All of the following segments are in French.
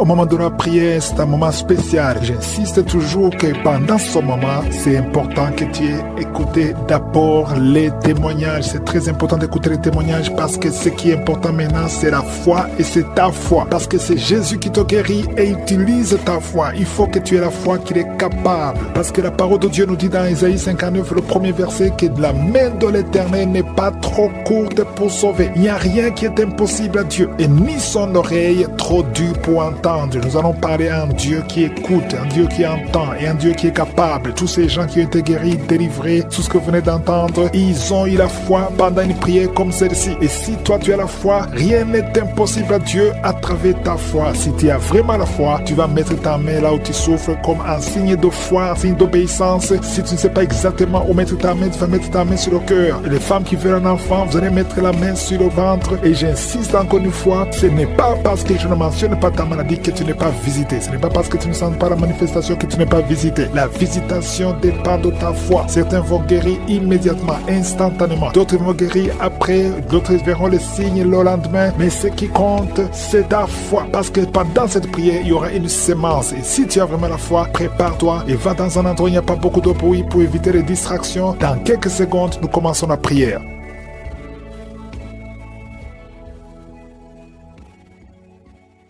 au moment de la prière, c'est un moment spécial. J'insiste toujours que pendant ce moment, c'est important que tu aies écouté d'abord les témoignages. C'est très important d'écouter les témoignages parce que ce qui est important maintenant, c'est la foi et c'est ta foi. Parce que c'est Jésus qui te guérit et utilise ta foi. Il faut que tu aies la foi qu'il est capable. Parce que la parole de Dieu nous dit dans Isaïe 59, le premier verset, que la main de l'Éternel n'est pas trop courte pour sauver. Il n'y a rien qui est impossible à Dieu. Et ni son oreille trop dure pour entendre. Nous allons parler à un Dieu qui écoute, un Dieu qui entend et un Dieu qui est capable. Tous ces gens qui ont été guéris, délivrés, tout ce que vous venez d'entendre, ils ont eu la foi pendant une prière comme celle-ci. Et si toi tu as la foi, rien n'est impossible à Dieu à travers ta foi. Si tu as vraiment la foi, tu vas mettre ta main là où tu souffres comme un signe de foi, un signe d'obéissance. Si tu ne sais pas exactement où mettre ta main, tu vas mettre ta main sur le cœur. Et les femmes qui veulent un enfant, vous allez mettre la main sur le ventre. Et j'insiste encore une fois, ce n'est pas parce que je ne mentionne pas ta maladie que tu n'es pas visité. Ce n'est pas parce que tu ne sens pas la manifestation que tu n'es pas visité. La visitation dépend de ta foi. Certains vont guérir immédiatement, instantanément. D'autres vont guérir après, d'autres verront les signes le lendemain. Mais ce qui compte, c'est ta foi. Parce que pendant cette prière, il y aura une sémence. Et si tu as vraiment la foi, prépare-toi et va dans un endroit où il n'y a pas beaucoup de bruit pour éviter les distractions. Dans quelques secondes, nous commençons la prière.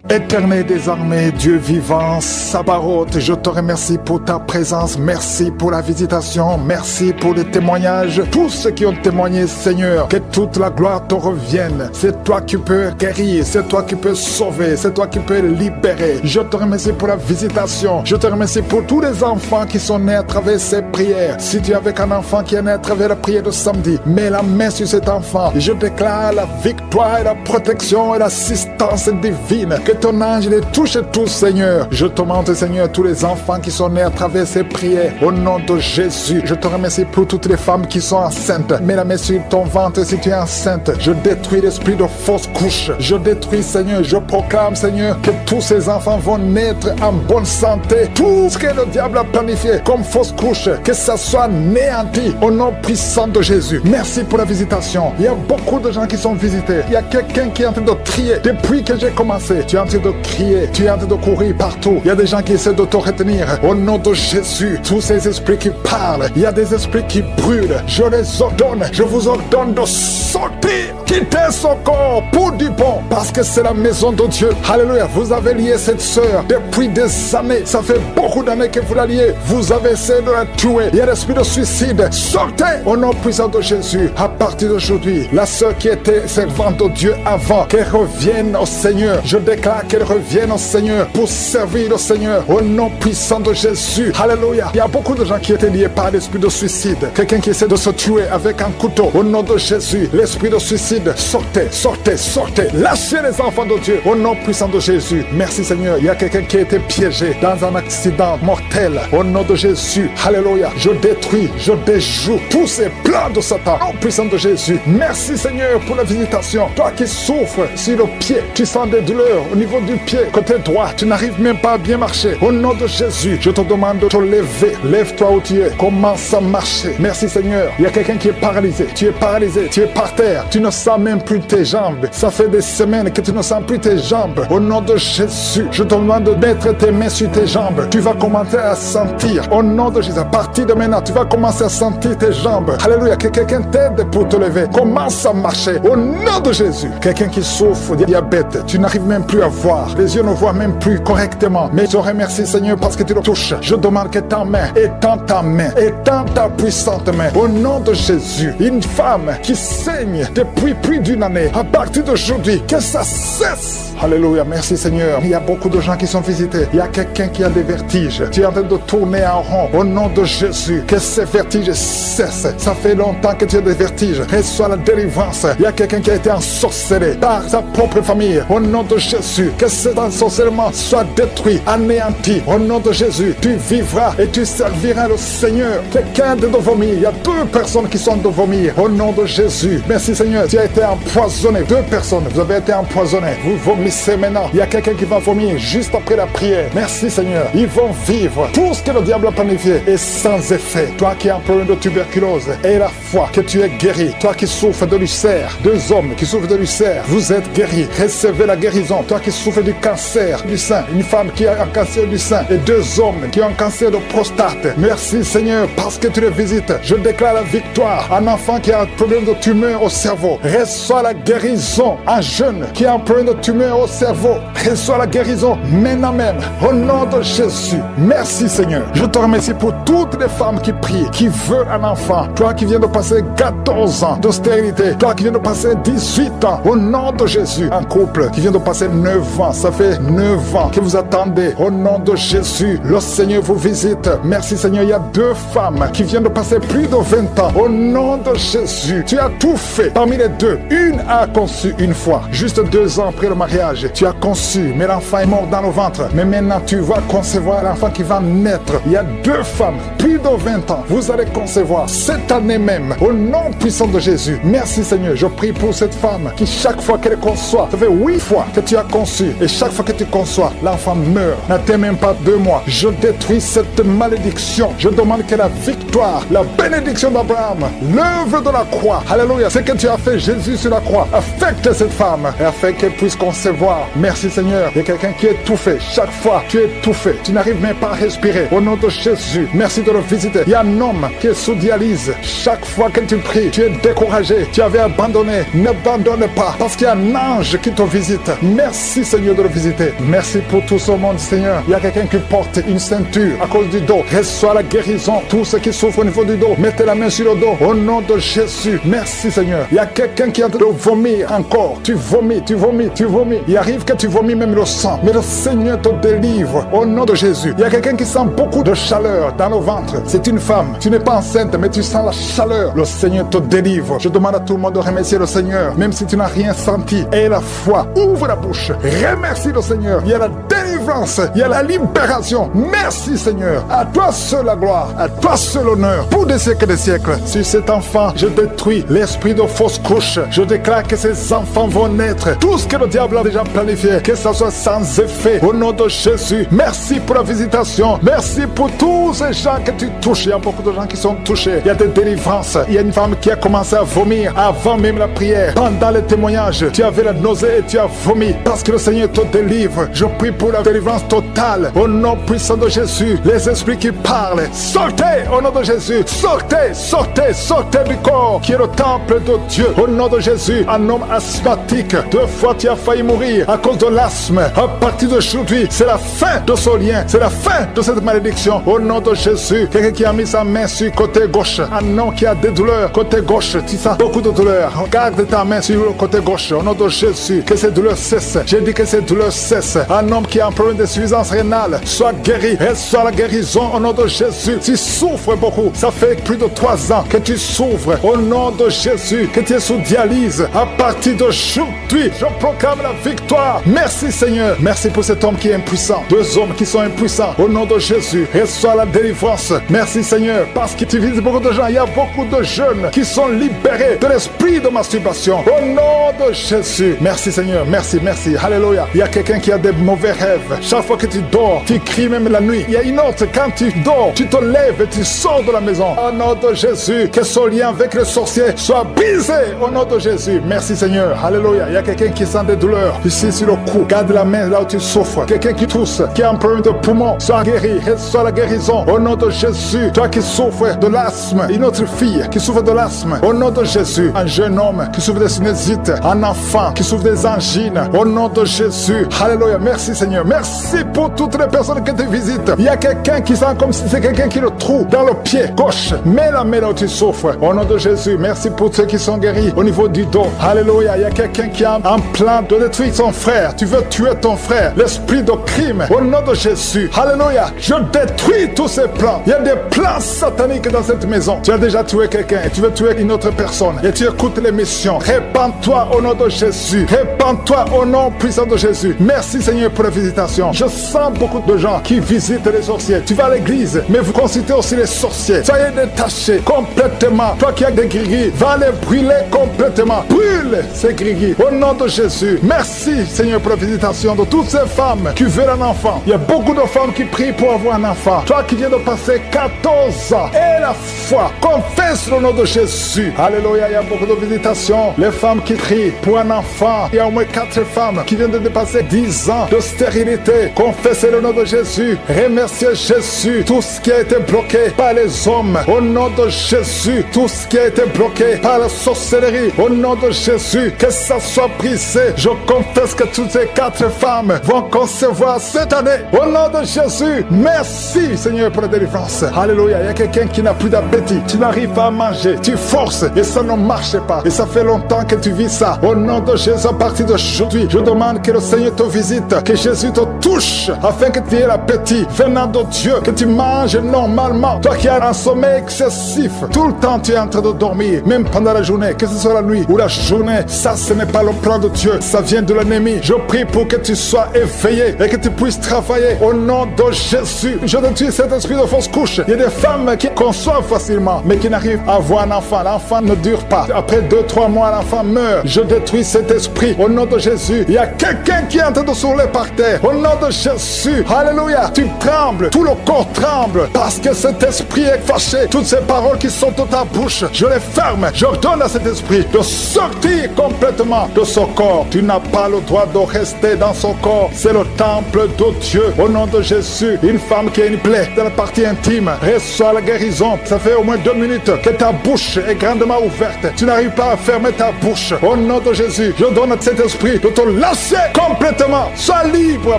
Éternel des armées, Dieu vivant, Sabaoth, je te remercie pour ta présence, merci pour la visitation, merci pour les témoignages, tous ceux qui ont témoigné, Seigneur, que toute la gloire te revienne. C'est toi qui peux guérir, c'est toi qui peux sauver, c'est toi qui peux libérer. Je te remercie pour la visitation, je te remercie pour tous les enfants qui sont nés à travers ces prières. Si tu es avec un enfant qui est né à travers la prière de samedi, mets la main sur cet enfant et je déclare la victoire et la protection et l'assistance divine. Que ton ange les touche tous, Seigneur. Je te demande, Seigneur, tous les enfants qui sont nés à travers ces prières. Au nom de Jésus, je te remercie pour toutes les femmes qui sont enceintes. Mets la main sur ton ventre si tu es enceinte. Je détruis l'esprit de fausse couche. Je détruis, Seigneur, je proclame, Seigneur, que tous ces enfants vont naître en bonne santé. Tout ce que le diable a planifié comme fausse couche, que ça soit néanti au nom puissant de Jésus. Merci pour la visitation. Il y a beaucoup de gens qui sont visités. Il y a quelqu'un qui est en train de trier depuis que j'ai commencé. Tu es en train de crier, tu es en train de courir partout. Il y a des gens qui essaient de te retenir. Au nom de Jésus, tous ces esprits qui parlent, il y a des esprits qui brûlent. Je les ordonne, je vous ordonne de sortir, quitter son corps pour du bon, parce que c'est la maison de Dieu. Alléluia, vous avez lié cette sœur depuis des années. Ça fait beaucoup d'années que vous la liez. Vous avez essayé de la tuer. Il y a l'esprit de suicide. Sortez au nom puissant de Jésus. À partir d'aujourd'hui, la sœur qui était servante de Dieu avant, qu'elle revienne au Seigneur. Je déclare qu'elle revienne au Seigneur pour servir le Seigneur au nom puissant de Jésus. Alléluia. Il y a beaucoup de gens qui étaient liés par l'esprit de suicide. Quelqu'un qui essaie de se tuer avec un couteau. Au nom de Jésus, l'esprit de suicide, sortez, sortez, sortez. Lâchez les enfants de Dieu au nom puissant de Jésus. Merci Seigneur. Il y a quelqu'un qui a été piégé dans un accident mortel. Au nom de Jésus. Alléluia. Je détruis, je déjoue tous ces plans de Satan au nom puissant de Jésus. Merci Seigneur pour la visitation. Toi qui souffres sur le pied, tu sens des douleurs au niveau du pied, côté droit, tu n'arrives même pas à bien marcher. Au nom de Jésus, je te demande de te lever. Lève-toi où tu es. Commence à marcher. Merci Seigneur. Il y a quelqu'un qui est paralysé. Tu es paralysé. Tu es par terre. Tu ne sens même plus tes jambes. Ça fait des semaines que tu ne sens plus tes jambes. Au nom de Jésus, je te demande de mettre tes mains sur tes jambes. Tu vas commencer à sentir. Au nom de Jésus, à partir de maintenant, tu vas commencer à sentir tes jambes. Alléluia. Que quelqu'un t'aide pour te lever. Commence à marcher. Au nom de Jésus. Quelqu'un qui souffre de diabète. Tu n'arrives même plus à voir. Les yeux ne voient même plus correctement. Mais je remercie Seigneur parce que tu le touches. Je demande que ta main, étends ta main, étends ta puissante main. Au nom de Jésus, une femme qui saigne depuis plus d'une année, à partir d'aujourd'hui, que ça cesse. Alléluia, merci Seigneur. Il y a beaucoup de gens qui sont visités. Il y a quelqu'un qui a des vertiges. Tu es en train de tourner en rond. Au nom de Jésus, que ces vertiges cessent. Ça fait longtemps que tu as des vertiges. Reçois la délivrance. Il y a quelqu'un qui a été ensorcelé par sa propre famille. Au nom de Jésus, que cet ensorcellement soit détruit, anéanti. Au nom de Jésus, tu vivras et tu serviras le Seigneur. Quelqu'un de vomir. Il y a 2 personnes qui sont de vomir. Au nom de Jésus. Merci Seigneur. Tu as été empoisonné. 2 personnes, vous avez été empoisonnées. Vous vomissez maintenant. Il y a quelqu'un qui va vomir juste après la prière. Merci Seigneur. Ils vont vivre tout ce que le diable a planifié et sans effet. Toi qui as un problème de tuberculose et la foi que tu es guéri. Toi qui souffres de l'ulcère. 2 hommes qui souffrent de l'ulcère. Vous êtes guéris. Recevez la guérison. Toi qui souffres du cancer du sein. Une femme qui a un cancer du sein. Et 2 hommes qui ont un cancer de prostate. Merci Seigneur parce que tu les visites. Je déclare la victoire. Un enfant qui a un problème de tumeur au cerveau. Reçois la guérison. Un jeune qui a un problème de tumeur au cerveau. Reçois la guérison maintenant même. Au nom de Jésus. Merci Seigneur. Je te remercie pour toutes les femmes qui prient, qui veulent un enfant. Toi qui viens de passer 14 ans de stérilité. Toi qui viens de passer 18 ans. Au nom de Jésus. Un couple qui vient de passer 9 ans. Ça fait 9 ans que vous attendez. Au nom de Jésus. Le Seigneur vous visite. Merci Seigneur. Il y a 2 femmes qui viennent de passer plus de 20 ans. Au nom de Jésus. Tu as tout fait. Parmi les 2, une a conçu une fois. Juste 2 ans après le mariage. Tu as conçu, mais l'enfant est mort dans le ventre. Mais maintenant, tu vas concevoir l'enfant qui va naître. Il y a 2 femmes, plus de 20 ans. Vous allez concevoir cette année même. Au nom puissant de Jésus. Merci Seigneur. Je prie pour cette femme qui chaque fois qu'elle conçoit, ça fait 8 fois que tu as conçu. Et chaque fois que tu conçois, l'enfant meurt. N'attends même pas 2 mois. Je détruis cette malédiction. Je demande que la victoire, la bénédiction d'Abraham, l'œuvre de la croix, alléluia, ce que tu as fait Jésus sur la croix, affecte cette femme et afin qu'elle puisse concevoir. Merci Seigneur. Il y a quelqu'un qui est étouffé. Chaque fois, tu es étouffé. Tu n'arrives même pas à respirer. Au nom de Jésus, merci de le visiter. Il y a un homme qui est sous dialyse. Chaque fois que tu pries, tu es découragé. Tu avais abandonné. N'abandonne pas parce qu'il y a un ange qui te visite. Merci Seigneur de le visiter. Merci pour tout ce monde Seigneur. Il y a quelqu'un qui porte une ceinture à cause du dos. Reçois la guérison. Tous ceux qui souffrent au niveau du dos, mettez la main sur le dos. Au nom de Jésus. Merci Seigneur. Il y a quelqu'un qui est en train de vomir encore. Tu vomis, tu vomis, tu vomis. Il arrive que tu vomis même le sang. Mais le Seigneur te délivre. Au nom de Jésus. Il y a quelqu'un qui sent beaucoup de chaleur dans le ventre. C'est une femme. Tu n'es pas enceinte, mais tu sens la chaleur. Le Seigneur te délivre. Je demande à tout le monde de remercier le Seigneur. Même si tu n'as rien senti. Et la foi. Ouvre la bouche. Remercie le Seigneur. Il y a la délivrance. Il y a la libération. Merci Seigneur. À toi seul la gloire. À toi seul l'honneur. Pour des siècles et des siècles. Sur cet enfant, je détruis l'esprit de fausse couche. Je déclare que ces enfants vont naître. Tout ce que le diable a déjà planifié. Que ça soit sans effet. Au nom de Jésus. Merci pour la visitation. Merci pour tous ces gens que tu touches. Il y a beaucoup de gens qui sont touchés. Il y a des délivrances. Il y a une femme qui a commencé à vomir avant même la prière. Pendant les témoignages, tu avais la nausée et tu as vomi. Parce que le Seigneur te délivre. Je prie pour la délivrance totale. Au nom puissant de Jésus. Les esprits qui parlent. Sortez au nom de Jésus. Sortez, sortez, sortez du corps qui est le temple de Dieu. Au nom de Jésus. Un homme asthmatique. 2 fois tu as failli mourir à cause de l'asthme. À partir d'aujourd'hui, c'est la fin de ce lien. C'est la fin de cette malédiction. Au nom de Jésus. Quelqu'un qui a mis sa main sur le côté gauche. Un homme qui a des douleurs. Côté gauche. Tu sens beaucoup de douleurs. Garde ta main sur le côté gauche. Au nom de Jésus. Que ces douleurs cessent. J'ai dit que ces douleurs cessent. Un homme qui a un problème d'insuffisance rénale. Soit guéri. Reçois la guérison au nom de Jésus. Tu souffres beaucoup. Ça fait plus de 3 ans que tu souffres. Au nom de Jésus. Que tu es sous dialyse. À partir d'aujourd'hui, je proclame la victoire. Merci Seigneur. Merci pour cet homme qui est impuissant. 2 hommes qui sont impuissants. Au nom de Jésus. Reçois la délivrance. Merci Seigneur. Parce que tu visites beaucoup de gens. Il y a beaucoup de jeunes qui sont libérés de l'esprit de masturbation. Au nom de Jésus. Merci Seigneur. Merci, merci. Alléluia. Il y a quelqu'un qui a des mauvais rêves. Chaque fois que tu dors, tu cries même la nuit. Il y a une autre, quand tu dors, tu te lèves et tu sors de la maison. Au nom de Jésus. Que ce lien avec le sorcier soit brisé. Au nom de Jésus. Merci Seigneur. Alléluia. Il y a quelqu'un qui sent des douleurs ici sur le cou. Garde la main là où tu souffres. Quelqu'un qui tousse, qui a un problème de poumon, soit guéri. Reçois la guérison. Au nom de Jésus. Toi qui souffres de l'asthme. Une autre fille qui souffre de l'asthme. Au nom de Jésus. Un jeune homme qui souffre de sinusite. Un enfant qui souffre des angines. Au nom de Jésus. Alléluia. Merci Seigneur. Merci pour toutes les personnes que tu visites. Il y a quelqu'un qui sent comme si c'est quelqu'un qui le trouve dans le pied gauche. Mets la main là où tu souffres. Au nom de Jésus. Merci pour ceux qui sont guéris au niveau du dos. Alléluia. Il y a quelqu'un qui a un plan de détruire son frère. Tu veux tuer ton frère. L'esprit de crime. Au nom de Jésus. Alléluia. Je détruis tous ces plans. Il y a des plans sataniques dans cette maison. Tu as déjà tué quelqu'un et tu veux tuer une autre personne. Et tu écoutes l'émission. Répands-toi au nom de Jésus. Répands-toi au nom puissant de Jésus. Merci Seigneur pour la visitation. Je sens beaucoup de gens qui visitent les sorciers. Tu vas à l'église, mais vous consultez aussi les sorciers. Soyez détachés complètement. Toi qui as des gris, va les brûler complètement. Brûle ces gris au nom de Jésus. Merci Seigneur pour la visitation de toutes ces femmes qui veulent un enfant. Il y a beaucoup de femmes qui prient pour avoir un enfant. Toi qui viens de passer 14 ans et la foi, confesse le nom de Jésus. Alléluia, il y a beaucoup de visitations. Les femmes qui prient pour un enfant. Il y a au moins 4 femmes qui viennent de dépasser 10 ans de stérilité. Confessez le nom de Jésus. Remerciez Jésus. Tout ce qui a été bloqué par les hommes, au nom de Jésus. Tout ce qui a été bloqué par la sorcellerie, au nom de Jésus. Que ça soit brisé. Je confesse que toutes ces 4 femmes vont concevoir cette année. Au nom de Jésus. Merci Seigneur pour la délivrance. Alléluia. Il y a quelqu'un qui n'a plus d'appétit. Tu n'arrives pas à manger. Tu forces et ça ne marche pas. Et ça fait longtemps que tu vis ça. Au nom de Jésus, à partir d'aujourd'hui, je demande que le Seigneur te visite, que Jésus te touche, afin que tu aies l'appétit venant de Dieu, que tu manges normalement. Toi qui as un sommeil excessif, tout le temps tu es en train de dormir, même pendant la journée, que ce soit la nuit ou la journée, ça ce n'est pas le plan de Dieu, ça vient de l'ennemi. Je prie pour que tu sois éveillé et que tu puisses travailler au nom de Jésus. Je détruis cet esprit de fausse couche. Il y a des femmes qui conçoivent facilement, mais qui n'arrivent à avoir un enfant. L'enfant ne dure pas. Après 2-3 mois, l'enfant meurt. Je détruis cet esprit au nom de Jésus. Il y a quelqu'un qui est en train de s'ouler par terre. Au nom de Jésus. Alléluia. Tu trembles. Tout le corps tremble. Parce que cet esprit est fâché. Toutes ces paroles qui sont dans ta bouche, je les ferme. Je donne à cet esprit de sortir complètement de son corps. Tu n'as pas le droit de rester dans son corps. C'est le temple de Dieu. Au nom de Jésus. Une femme qui a une plaie dans la partie intime reçoit la guérison. Ça fait au moins 2 minutes que ta bouche est grandement ouverte. Tu n'arrives pas à fermer ta bouche. Au nom de Jésus, je donne à cet esprit de te lâcher complètement. Sois libre à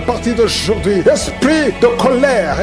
partir d'aujourd'hui. Esprit de colère,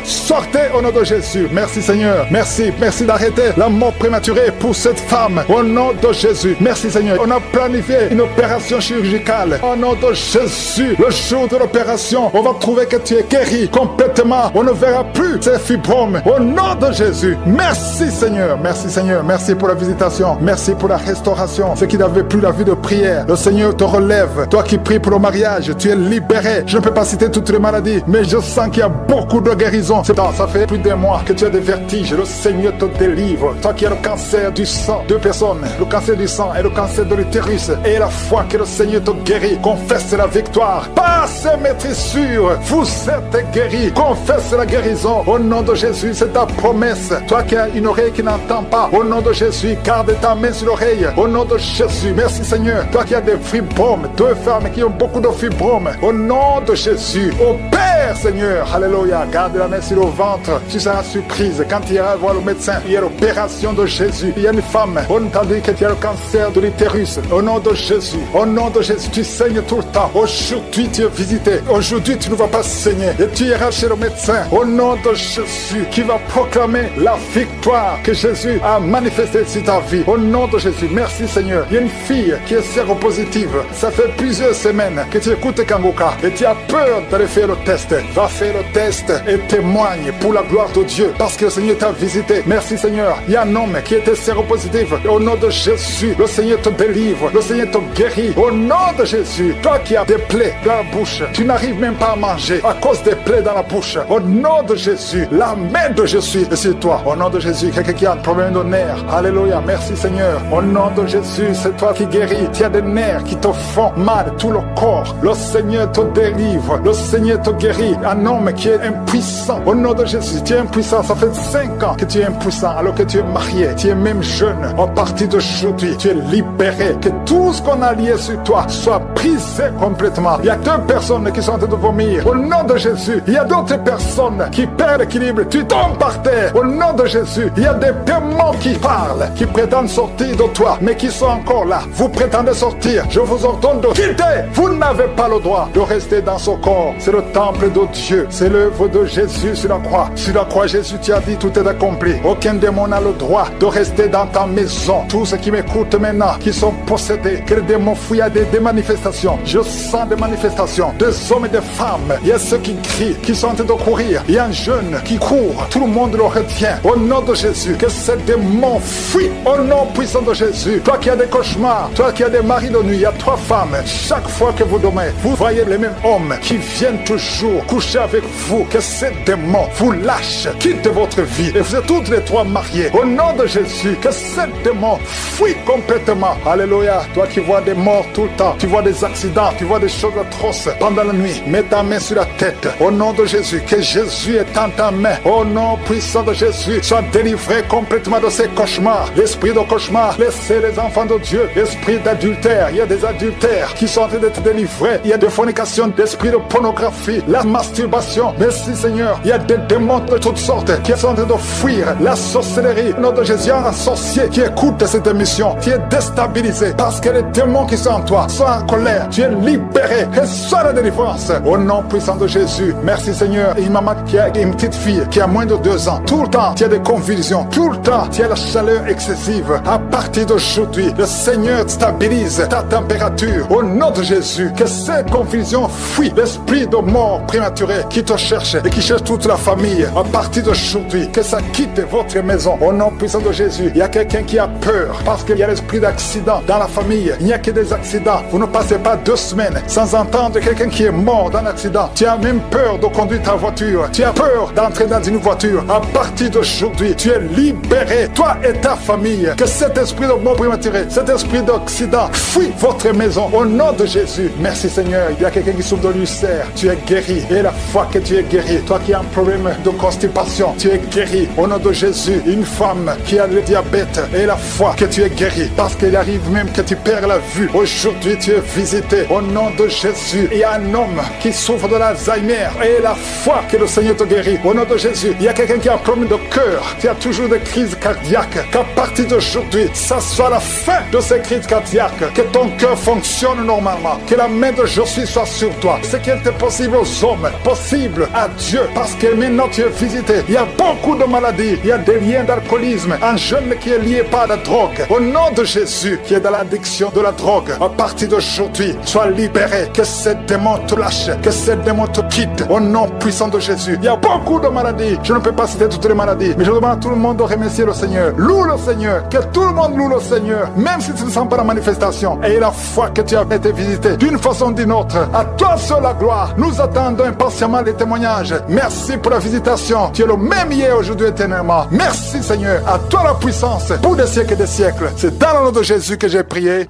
sortez au nom de Jésus. Merci Seigneur. Merci d'arrêter la mort prématurée pour cette femme. Au nom de Jésus. Merci Seigneur. On a planifié une opération chirurgicale. Au nom de Jésus, le jour de l'opération, on va trouver que tu es guéri complètement. On ne verra plus ces fibromes. Au nom de Jésus. Merci Seigneur. Merci Seigneur. Merci pour la visitation. Merci pour la restauration. Ceux qui n'avaient plus la vie de prière, le Seigneur te relève. Toi qui pries pour le mariage, tu es libéré. Je ne peux pas citer toutes les maladies, mais je sens qu'il y a beaucoup de guérisons. Ça fait plus d'un mois que tu as des vertiges. Le Seigneur te délivre. Toi qui as le cancer du sang, 2 personnes, le cancer du sang et le cancer de l'utérus, et la foi que le Seigneur te guérit. Confesse la victoire. Passe maîtrisure. Vous êtes guéris. Confesse la guérison. Au nom de Jésus, c'est ta promesse. Toi qui as une oreille qui n'entend pas, au nom de Jésus, garde ta main sur l'oreille. Au nom de Jésus, merci Seigneur. Toi qui as des fibromes, 2 femmes qui ont beaucoup de fibromes, au nom de Jésus, au Père Seigneur, alléluia, garde la main sur le ventre. Tu seras surprise quand tu iras voir le médecin. Il y a l'opération de Jésus. Il y a une femme, on t'a dit que tu as le cancer de l'utérus. Au nom de Jésus, au nom de Jésus, tu saignes tout le temps. Aujourd'hui, tu es visité. Aujourd'hui, tu ne vas pas saigner. Et tu iras chez le médecin. Au nom de Jésus, qui va proclamer la victoire que Jésus a manifestée sur ta vie. Au nom de Jésus, merci Seigneur. Il y a une fille qui est séropositive. Ça fait plusieurs semaines que tu écoutes Kangoka et tu as peur d'aller faire le test. Va faire le test et témoigne pour la gloire de Dieu parce que le Seigneur t'a visité. Merci Seigneur. Il y a un homme qui était séropositif. Au nom de Jésus, le Seigneur te délivre. Le Seigneur te guérit. Au nom de Jésus, toi qui as des plaies dans la bouche, tu n'arrives même pas à manger à cause des plaies dans la bouche. Au nom de Jésus, la main de Jésus est sur toi. Au nom de Jésus, quelqu'un qui a un problème de nerfs. Alléluia. Merci Seigneur. Au nom de Jésus, c'est toi qui guéris. Tu as des nerfs qui te font mal, tout le corps. Le Seigneur te délivre. Le Seigneur te guérit. Un homme qui est impuissant. Au nom de Jésus, tu es impuissant. Ça fait 5 ans que tu es impuissant alors que tu es marié. Tu es même jeune. À partir d'aujourd'hui, tu es libéré. Que tout ce qu'on a lié sur toi soit brisé complètement. Il y a 2 personnes qui sont en train de vomir. Au nom de Jésus, il y a d'autres personnes qui perdent l'équilibre. Tu tombes par terre. Au nom de Jésus, il y a des démons qui parlent, qui prétendent sortir de toi, mais qui sont encore là. Vous prétendez sortir. Je vous ordonne de quitter. Vous n'avez pas le droit de rester dans ce corps. C'est le temple de Dieu. C'est l'œuvre de Jésus sur la croix. Sur la croix, Jésus, tu as dit tout est accompli. Aucun démon n'a le droit de rester dans ta maison. Tous ceux qui m'écoutent maintenant, qui sont possédés, que les démons fuient à des manifestations. Je sens des manifestations, des hommes et des femmes. Il y a ceux qui crient, qui sont en train de courir. Il y a un jeune qui court. Tout le monde le retient. Au nom de Jésus, que ces démons fuient. Au nom puissant de Jésus. Toi qui as des cochons cauchemars. Toi qui as des maris de nuit, il y a 3 femmes. Chaque fois que vous dormez, vous voyez les mêmes hommes qui viennent toujours coucher avec vous. Que ces démons vous lâchent, quittent votre vie. Et vous êtes toutes les 3 mariées. Au nom de Jésus, que ces démons fuient complètement. Alléluia. Toi qui vois des morts tout le temps, tu vois des accidents, tu vois des choses atroces pendant la nuit. Mets ta main sur la tête. Au nom de Jésus, que Jésus est en ta main. Au nom puissant de Jésus, sois délivré complètement de ces cauchemars. L'esprit de cauchemar, laissez les enfants de Dieu. L'esprit d'adultère, il y a des adultères qui sont en train d'être délivrés. Il y a des fornications, d'esprit de pornographie, la masturbation. Merci Seigneur, il y a des démons de toutes sortes qui sont en train de fuir. La sorcellerie, au nom de Jésus, un sorcier qui écoute cette émission, qui est déstabilisé parce que les démons qui sont en toi sont en colère. Tu es libéré et sois la délivrance. Au nom puissant de Jésus, merci Seigneur. Et une maman qui a une petite fille qui a moins de 2 ans, tout le temps, tu as des convulsions, tout le temps, tu as la chaleur excessive. À partir d'aujourd'hui, le Seigneur stabilise ta température. Au nom de Jésus, que ces confusions fuient. L'esprit de mort prématurée qui te cherche et qui cherche toute la famille. À partir d'aujourd'hui, que ça quitte votre maison. Au nom puissant de Jésus, il y a quelqu'un qui a peur parce qu'il y a l'esprit d'accident dans la famille. Il n'y a que des accidents. Vous ne passez pas 2 semaines sans entendre quelqu'un qui est mort dans l'accident. Tu as même peur de conduire ta voiture. Tu as peur d'entrer dans une voiture. À partir d'aujourd'hui, tu es libéré. Toi et ta famille. Que cet esprit de mort prématurée, cet esprit d'accident fuit votre maison. Au nom de Jésus. Merci Seigneur. Il y a quelqu'un qui souffre de l'ulcère. Tu es guéri. Et la foi que tu es guéri. Toi qui as un problème de constipation, tu es guéri. Au nom de Jésus. Une femme qui a le diabète et la foi que tu es guéri. Parce qu'il arrive même que tu perds la vue. Aujourd'hui, tu es visité. Au nom de Jésus. Il y a un homme qui souffre de l'Alzheimer et la foi que le Seigneur te guérit. Au nom de Jésus. Il y a quelqu'un qui a un problème de cœur, qui a toujours des crises cardiaques. Qu'à partir d'aujourd'hui, ça soit la fin de ces crises cardiaques. Que ton cœur fonctionne normalement. Que la main de Jésus soit sur toi. Ce qui était possible aux hommes, possible à Dieu. Parce que maintenant tu es visité. Il y a beaucoup de maladies. Il y a des liens d'alcoolisme. Un jeune qui est lié par la drogue. Au nom de Jésus, qui est dans l'addiction de la drogue. À partir d'aujourd'hui, sois libéré. Que ces démons te lâchent. Que ces démons te quittent. Au nom puissant de Jésus. Il y a beaucoup de maladies. Je ne peux pas citer toutes les maladies. Mais je demande à tout le monde de remercier le Seigneur. Loue le Seigneur. Que tout le monde loue le Seigneur. Même si tu ne sens pas la manifestation. Et la foi que tu as été visité d'une façon ou d'une autre. À toi seul la gloire. Nous attendons impatiemment les témoignages. Merci pour la visitation. Tu es le même hier, aujourd'hui, éternellement. Merci Seigneur. À toi la puissance pour des siècles et des siècles. C'est dans le nom de Jésus que j'ai prié.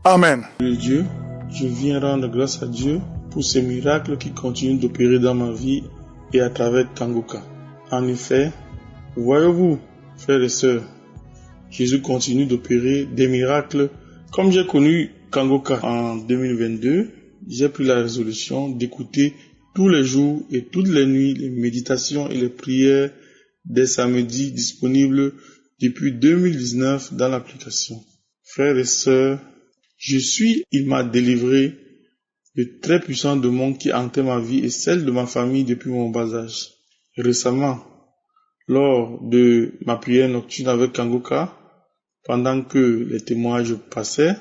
Amen. Dieu, je viens rendre grâce à Dieu pour ces miracles qui continuent d'opérer dans ma vie et à travers Kangoka. En effet, voyez-vous, frères et sœurs, Jésus continue d'opérer des miracles. Comme j'ai connu Kangoka en 2022, j'ai pris la résolution d'écouter tous les jours et toutes les nuits les méditations et les prières des samedis disponibles depuis 2019 dans l'application. Frères et sœurs, il m'a délivré de très puissants démons qui hantaient ma vie et celle de ma famille depuis mon bas âge. Récemment, lors de ma prière nocturne avec Kangoka, pendant que les témoignages passaient,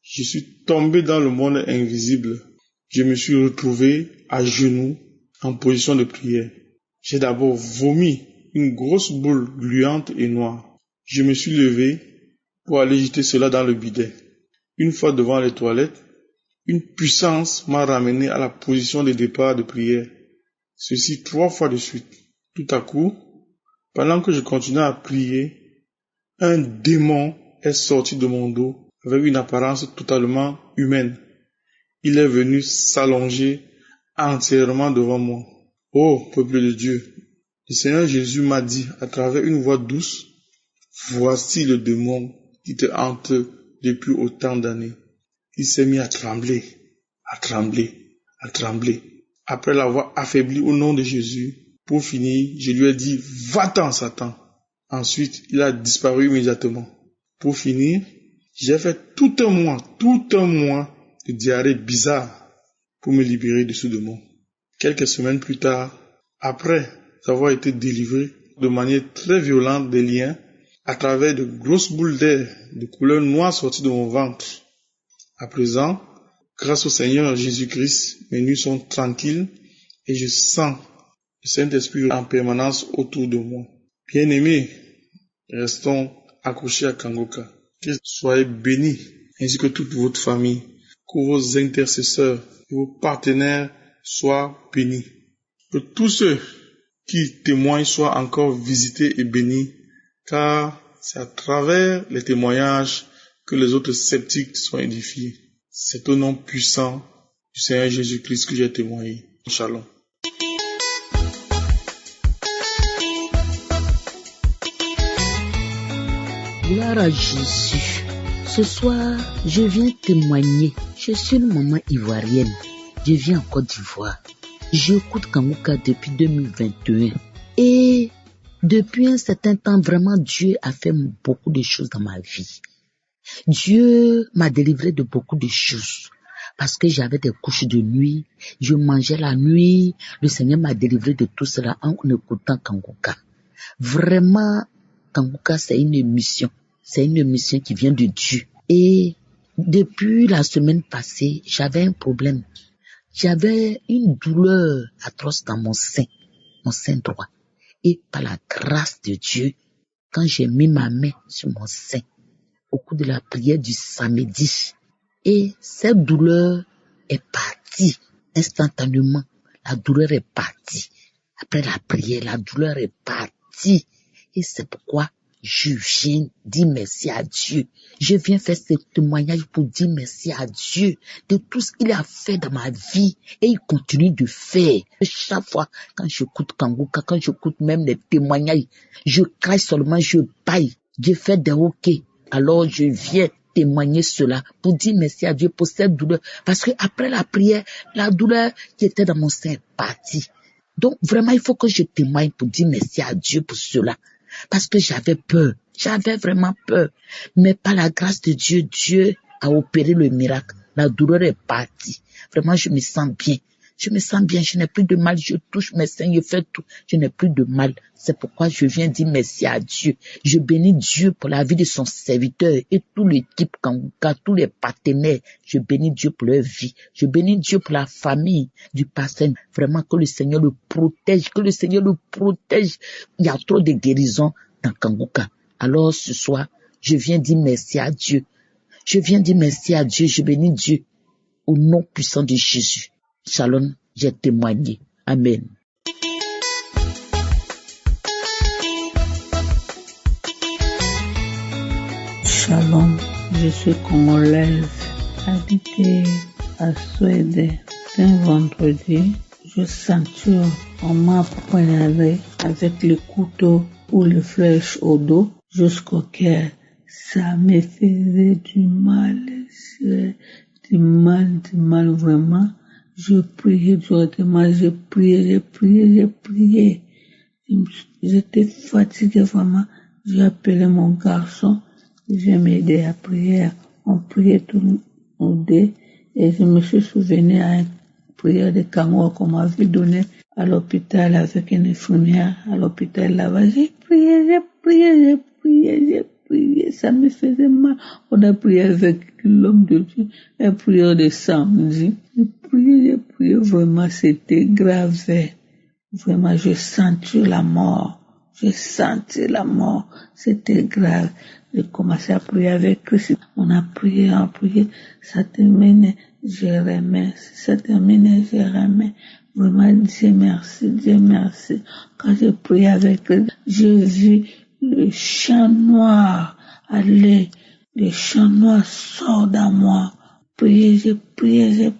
je suis tombé dans le monde invisible. Je me suis retrouvé à genoux en position de prière. J'ai d'abord vomi une grosse boule gluante et noire. Je me suis levé pour aller jeter cela dans le bidet. Une fois devant les toilettes, une puissance m'a ramené à la position de départ de prière. Ceci 3 fois de suite. Tout à coup, pendant que je continuais à prier, un démon est sorti de mon dos avec une apparence totalement humaine. Il est venu s'allonger entièrement devant moi. Ô peuple de Dieu, le Seigneur Jésus m'a dit à travers une voix douce, voici le démon qui te hante depuis autant d'années. Il s'est mis à trembler, à trembler, à trembler. Après l'avoir affaibli au nom de Jésus, pour finir, je lui ai dit, va-t'en Satan. Ensuite, il a disparu immédiatement. Pour finir, j'ai fait tout un mois de diarrhée bizarre pour me libérer de ce démon. Quelques semaines plus tard, après avoir été délivré de manière très violente des liens, à travers de grosses boules d'air de couleur noire sorties de mon ventre. À présent, grâce au Seigneur Jésus-Christ, mes nuits sont tranquilles et je sens le Saint-Esprit en permanence autour de moi. Bien-aimés, restons accrochés à Kangoka. Que soyez bénis, ainsi que toute votre famille, que vos intercesseurs, vos partenaires soient bénis. Que tous ceux qui témoignent soient encore visités et bénis, car c'est à travers les témoignages que les autres sceptiques sont édifiés. C'est au nom puissant du Seigneur Jésus-Christ que j'ai témoigné. Shalom. Gloire à Jésus. Ce soir, je viens témoigner. Je suis une maman ivoirienne. Je vis en Côte d'Ivoire. J'écoute Kanguka depuis 2021. Et depuis un certain temps, vraiment, Dieu a fait beaucoup de choses dans ma vie. Dieu m'a délivré de beaucoup de choses. Parce que j'avais des couches de nuit, je mangeais la nuit. Le Seigneur m'a délivré de tout cela en écoutant Kanguka. Vraiment, Kanguka, c'est une mission. C'est une mission qui vient de Dieu. Et depuis la semaine passée, j'avais un problème. J'avais une douleur atroce dans mon sein droit. Et par la grâce de Dieu, quand j'ai mis ma main sur mon sein, au cours de la prière du samedi, et cette douleur est partie instantanément. La douleur est partie. Après la prière, la douleur est partie. Et c'est pourquoi je viens dire merci à Dieu. Je viens faire ce témoignage pour dire merci à Dieu de tout ce qu'il a fait dans ma vie et il continue de faire. Chaque fois, quand j'écoute Kanguka, quand j'écoute même les témoignages, je crie seulement, je baille, je fais des hoquets. Alors je viens témoigner cela pour dire merci à Dieu pour cette douleur. Parce que après la prière, la douleur qui était dans mon sein est partie. Donc vraiment, il faut que je témoigne pour dire merci à Dieu pour cela. Parce que j'avais peur. J'avais vraiment peur. Mais par la grâce de Dieu, Dieu a opéré le miracle. La douleur est partie. Vraiment, je me sens bien. Je me sens bien. Je n'ai plus de mal. Je touche mes seins. Je fais tout. Je n'ai plus de mal. C'est pourquoi je viens dire merci à Dieu. Je bénis Dieu pour la vie de son serviteur et toute l'équipe Kanguka, tous les partenaires. Je bénis Dieu pour leur vie. Je bénis Dieu pour la famille du pasteur. Vraiment que le Seigneur le protège. Que le Seigneur le protège. Il y a trop de guérisons dans Kanguka. Alors ce soir, je viens dire merci à Dieu. Je viens dire merci à Dieu. Je bénis Dieu au nom puissant de Jésus. Shalom, j'ai témoigné. Amen. Shalom, je suis congolaise, habitée à Suède. Un vendredi, je sentais on m'a poignardé avec le couteau ou les flèches au dos jusqu'au cœur. Ça me faisait du mal, du mal vraiment. Je priais directement, je priais. J'étais fatiguée vraiment. J'ai appelé mon garçon. Je m'aidais à prier. On priait tous les deux. Et je me suis souvenu à une prière de Kangoua qu'on m'avait donnée à l'hôpital avec une infirmière à l'hôpital là-bas. J'ai prié. Ça me faisait mal. On a prié avec l'homme de Dieu. Une prière de samedi. J'ai prié. Vraiment, c'était grave. Vraiment, j'ai senti la mort. C'était grave. J'ai commencé à prier avec Christ. On a prié. Ça terminait, je remets. Vraiment, Dieu merci. Quand j'ai prié avec eux, j'ai vu le champ noir aller. Le champ noir sort dans moi. J'ai prié. J'ai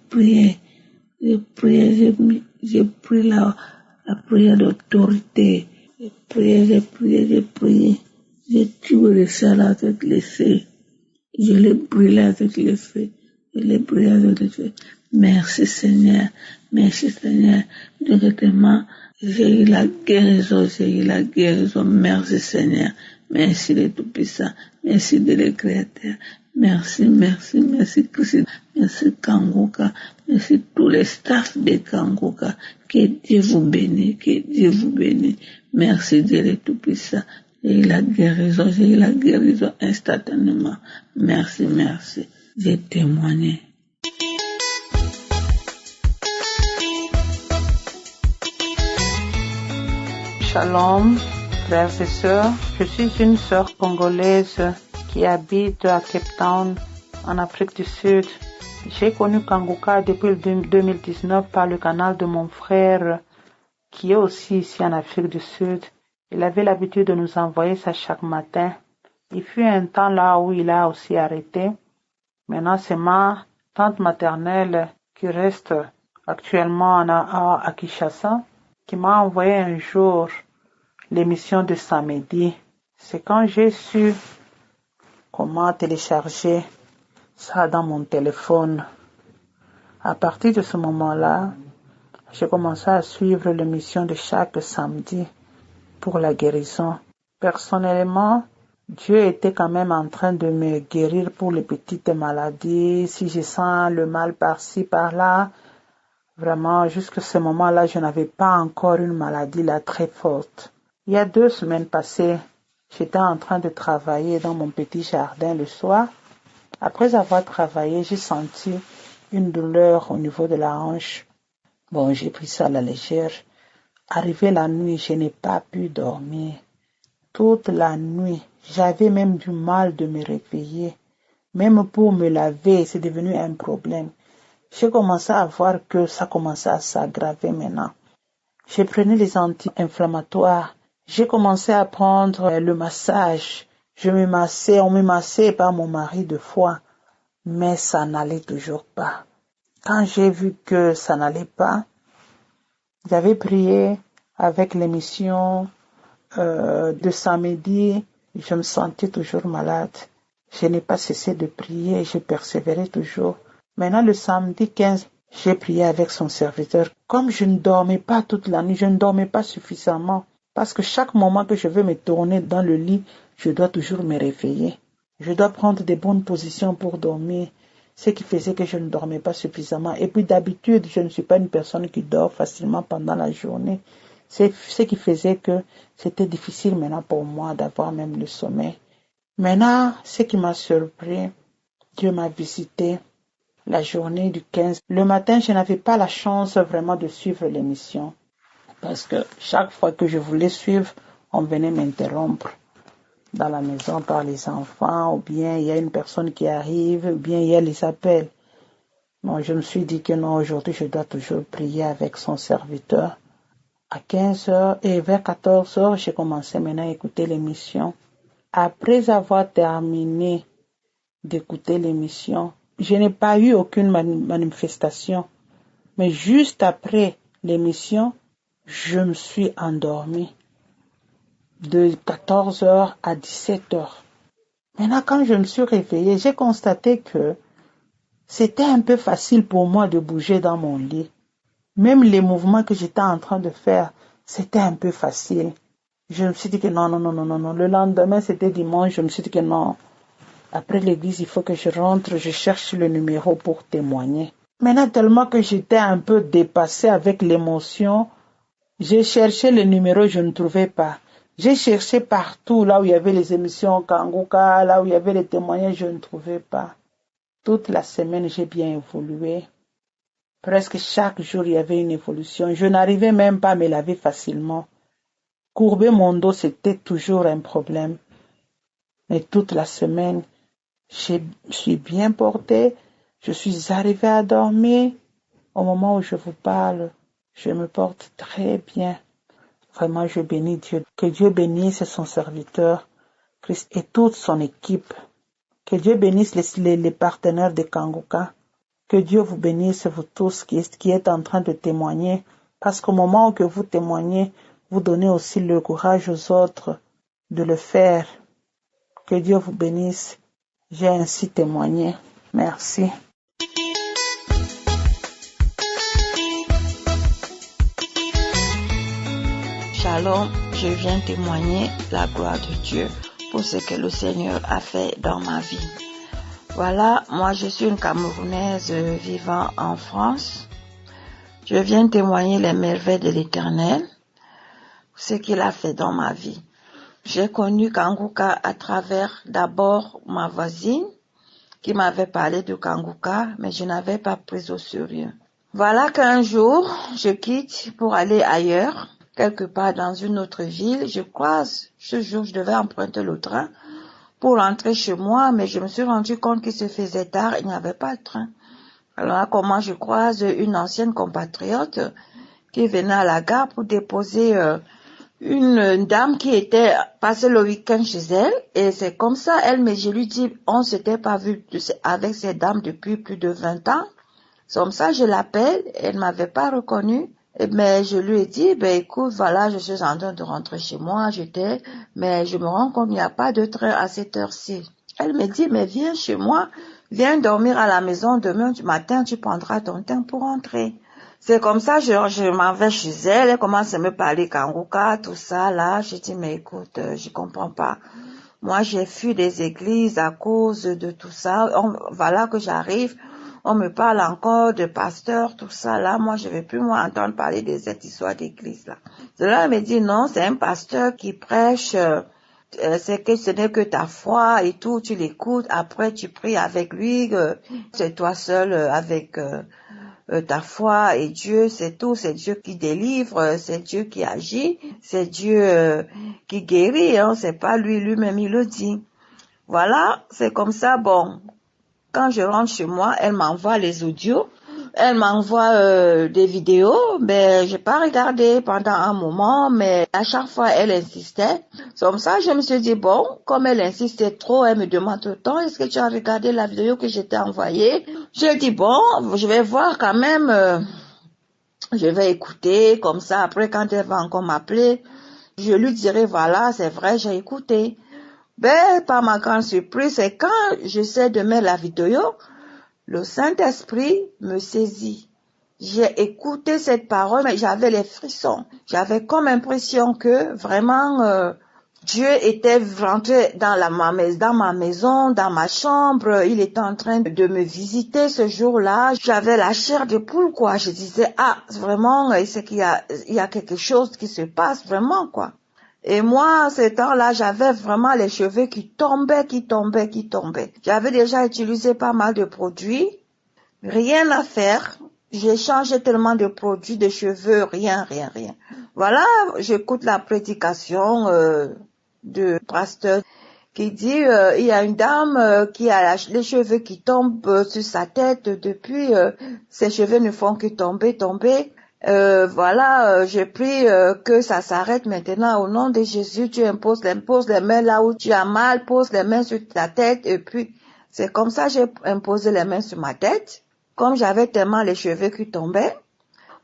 pris la prière d'autorité. J'ai prié. J'ai tué le sel avec le feu. Je l'ai brûlé avec le feu. Merci Seigneur. Directement, j'ai eu la guérison. Merci Seigneur. Merci de Tout-Puissant. Merci de le Créateur. Merci Christ. Merci Kanguka. Merci tous les staffs de Kanguka. Que Dieu vous bénisse. Merci Dieu le Tout-Puissant. J'ai eu la guérison instantanément. Merci. J'ai témoigné. Shalom, frères et sœurs. Je suis une sœur congolaise qui habite à Cape Town, en Afrique du Sud. J'ai connu Kanguka depuis le 2019 par le canal de mon frère qui est aussi ici en Afrique du Sud. Il avait l'habitude de nous envoyer ça chaque matin. Il fut un temps là où il a aussi arrêté. Maintenant, c'est ma tante maternelle qui reste actuellement à Kinshasa qui m'a envoyé un jour l'émission de samedi. C'est quand j'ai su comment télécharger ça dans mon téléphone. À partir de ce moment-là, j'ai commencé à suivre l'émission de chaque samedi pour la guérison. Personnellement, Dieu était quand même en train de me guérir pour les petites maladies. Si je sens le mal par-ci, par-là, vraiment, jusqu'à ce moment-là, je n'avais pas encore une maladie là très forte. Il y a 2 semaines passées, j'étais en train de travailler dans mon petit jardin le soir. Après avoir travaillé, j'ai senti une douleur au niveau de la hanche. Bon, j'ai pris ça à la légère. Arrivé la nuit, je n'ai pas pu dormir. Toute la nuit, j'avais même du mal de me réveiller. Même pour me laver, c'est devenu un problème. J'ai commencé à voir que ça commençait à s'aggraver maintenant. J'ai pris les anti-inflammatoires. J'ai commencé à prendre le massage. On me massait par mon mari 2 fois. Mais ça n'allait toujours pas. Quand j'ai vu que ça n'allait pas, j'avais prié avec l'émission de samedi. Je me sentais toujours malade. Je n'ai pas cessé de prier, je persévérais toujours. Maintenant, le samedi 15, j'ai prié avec son serviteur. Comme je ne dormais pas toute la nuit, je ne dormais pas suffisamment. Parce que chaque moment que je veux me tourner dans le lit, je dois toujours me réveiller. Je dois prendre des bonnes positions pour dormir. Ce qui faisait que je ne dormais pas suffisamment. Et puis d'habitude, je ne suis pas une personne qui dort facilement pendant la journée. C'est ce qui faisait que c'était difficile maintenant pour moi d'avoir même le sommeil. Maintenant, ce qui m'a surpris, Dieu m'a visité la journée du 15. Le matin, je n'avais pas la chance vraiment de suivre l'émission. Parce que chaque fois que je voulais suivre, on venait m'interrompre dans la maison par les enfants, ou bien il y a une personne qui arrive, ou bien il y a les appels. Non, je me suis dit que non, aujourd'hui je dois toujours prier avec son serviteur. À 15h et vers 14h, j'ai commencé maintenant à écouter l'émission. Après avoir terminé d'écouter l'émission, je n'ai pas eu aucune manifestation. Mais juste après l'émission, je me suis endormie de 14h à 17h. Maintenant, quand je me suis réveillée, j'ai constaté que c'était un peu facile pour moi de bouger dans mon lit. Même les mouvements que j'étais en train de faire, c'était un peu facile. Je me suis dit que non. Le lendemain, c'était dimanche, je me suis dit que non. Après l'église, il faut que je rentre, je cherche le numéro pour témoigner. Maintenant, tellement que j'étais un peu dépassée avec l'émotion, j'ai cherché le numéro, je ne trouvais pas. J'ai cherché partout, là où il y avait les émissions Kanguka, là où il y avait les témoignages, je ne trouvais pas. Toute la semaine, j'ai bien évolué. Presque chaque jour, il y avait une évolution. Je n'arrivais même pas à me laver facilement. Courber mon dos, c'était toujours un problème. Mais toute la semaine, je suis bien portée. Je suis arrivée à dormir. Au moment où je vous parle, je me porte très bien. Vraiment, je bénis Dieu. Que Dieu bénisse son serviteur, Christ, et toute son équipe. Que Dieu bénisse les partenaires de Kanguka. Que Dieu vous bénisse, vous tous qui êtes en train de témoigner. Parce qu'au moment où que vous témoignez, vous donnez aussi le courage aux autres de le faire. Que Dieu vous bénisse. J'ai ainsi témoigné. Merci. Shalom, je viens témoigner la gloire de Dieu pour ce que le Seigneur a fait dans ma vie. Voilà, moi je suis une Camerounaise vivant en France. Je viens témoigner les merveilles de l'Éternel, ce qu'il a fait dans ma vie. J'ai connu Kanguka à travers d'abord ma voisine qui m'avait parlé de Kanguka, mais je n'avais pas pris au sérieux. Voilà qu'un jour, je quitte pour aller ailleurs, quelque part dans une autre ville. Je croise, ce jour, je devais emprunter le train pour rentrer chez moi, mais je me suis rendu compte qu'il se faisait tard, il n'y avait pas de train. Alors là, comment je croise une ancienne compatriote qui venait à la gare pour déposer une dame qui était passée le week-end chez elle, et c'est comme ça, je lui dis, on s'était pas vu avec cette dame depuis plus de 20 ans. C'est comme ça, je l'appelle, elle m'avait pas reconnue, mais je lui ai dit, écoute, voilà, je suis en train de rentrer chez moi, mais je me rends compte qu'il n'y a pas de train à cette heure-ci. Elle me dit, mais viens chez moi, viens dormir à la maison, demain du matin, tu prendras ton temps pour rentrer. C'est comme ça, je m'en vais chez elle, elle commence à me parler Kanguka, tout ça, là. Je dis, mais écoute, je comprends pas. Moi, j'ai fui des églises à cause de tout ça. Voilà que j'arrive, on me parle encore de pasteur, tout ça, là. Moi, je vais plus, entendre parler de cette histoire d'église, là. Cela me dit, non, c'est un pasteur qui prêche, c'est que ce n'est que ta foi et tout, tu l'écoutes, après tu pries avec lui, c'est toi seul avec ta foi et Dieu, c'est tout, c'est Dieu qui délivre, c'est Dieu qui agit, c'est Dieu qui guérit, hein, c'est pas lui-même, il le dit. Voilà, c'est comme ça, bon, quand je rentre chez moi, elle m'envoie les audios, elle m'envoie des vidéos, mais j'ai pas regardé pendant un moment, mais à chaque fois elle insistait. C'est comme ça, je me suis dit, bon, comme elle insistait trop, elle me demande tout le temps, est-ce que tu as regardé la vidéo que je t'ai envoyée? J'ai dit, bon, je vais voir quand même, je vais écouter, comme ça, après quand elle va encore m'appeler, je lui dirai, voilà, c'est vrai, j'ai écouté. Par ma grande surprise, c'est quand j'essaie de mettre la vidéo, le Saint-Esprit me saisit. J'ai écouté cette parole, mais j'avais les frissons. J'avais comme impression que vraiment Dieu était rentré dans ma maison, dans ma chambre. Il était en train de me visiter ce jour-là. J'avais la chair de poule, quoi. Je disais, vraiment, c'est qu'il y a quelque chose qui se passe vraiment, quoi. Et moi, ce temps-là, j'avais vraiment les cheveux qui tombaient. J'avais déjà utilisé pas mal de produits. Rien à faire. J'ai changé tellement de produits, de cheveux, rien. Voilà, j'écoute la prédication de pasteur qui dit, il y a une dame qui a les cheveux qui tombent sur sa tête depuis, ses cheveux ne font que tomber. Voilà, j'ai pris que ça s'arrête maintenant au nom de Jésus. Tu imposes les mains là où tu as mal, pose les mains sur ta tête et puis c'est comme ça j'ai imposé les mains sur ma tête. Comme j'avais tellement les cheveux qui tombaient.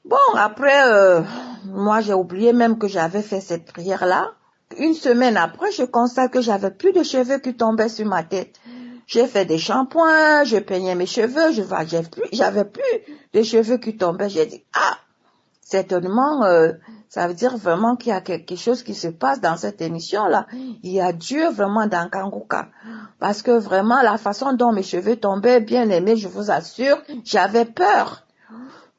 Bon, après, moi j'ai oublié même que j'avais fait cette prière là. Une semaine après, je constate que j'avais plus de cheveux qui tombaient sur ma tête. J'ai fait des shampoings, je peignais mes cheveux, j'avais plus de cheveux qui tombaient. J'ai dit, certainement, ça veut dire vraiment qu'il y a quelque chose qui se passe dans cette émission-là. Il y a Dieu vraiment dans Kanguka. Parce que vraiment, la façon dont mes cheveux tombaient, bien aimé, je vous assure, j'avais peur.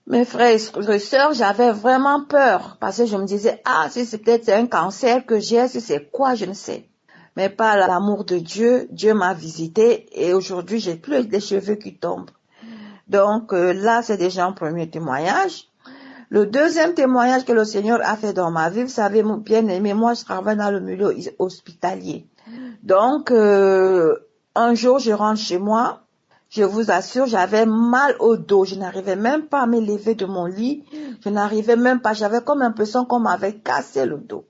Mes frères et sœurs, j'avais vraiment peur. Parce que je me disais, si c'est peut-être un cancer que j'ai, si c'est quoi, je ne sais. Mais par l'amour de Dieu, Dieu m'a visité et aujourd'hui, j'ai plus les cheveux qui tombent. Donc là, c'est déjà un premier témoignage. Le deuxième témoignage que le Seigneur a fait dans ma vie, vous savez, mon bien-aimé, moi je travaille dans le milieu hospitalier. Donc, un jour, je rentre chez moi, je vous assure, j'avais mal au dos, je n'arrivais même pas à me lever de mon lit, j'avais comme l'impression qu'on m'avait cassé le dos.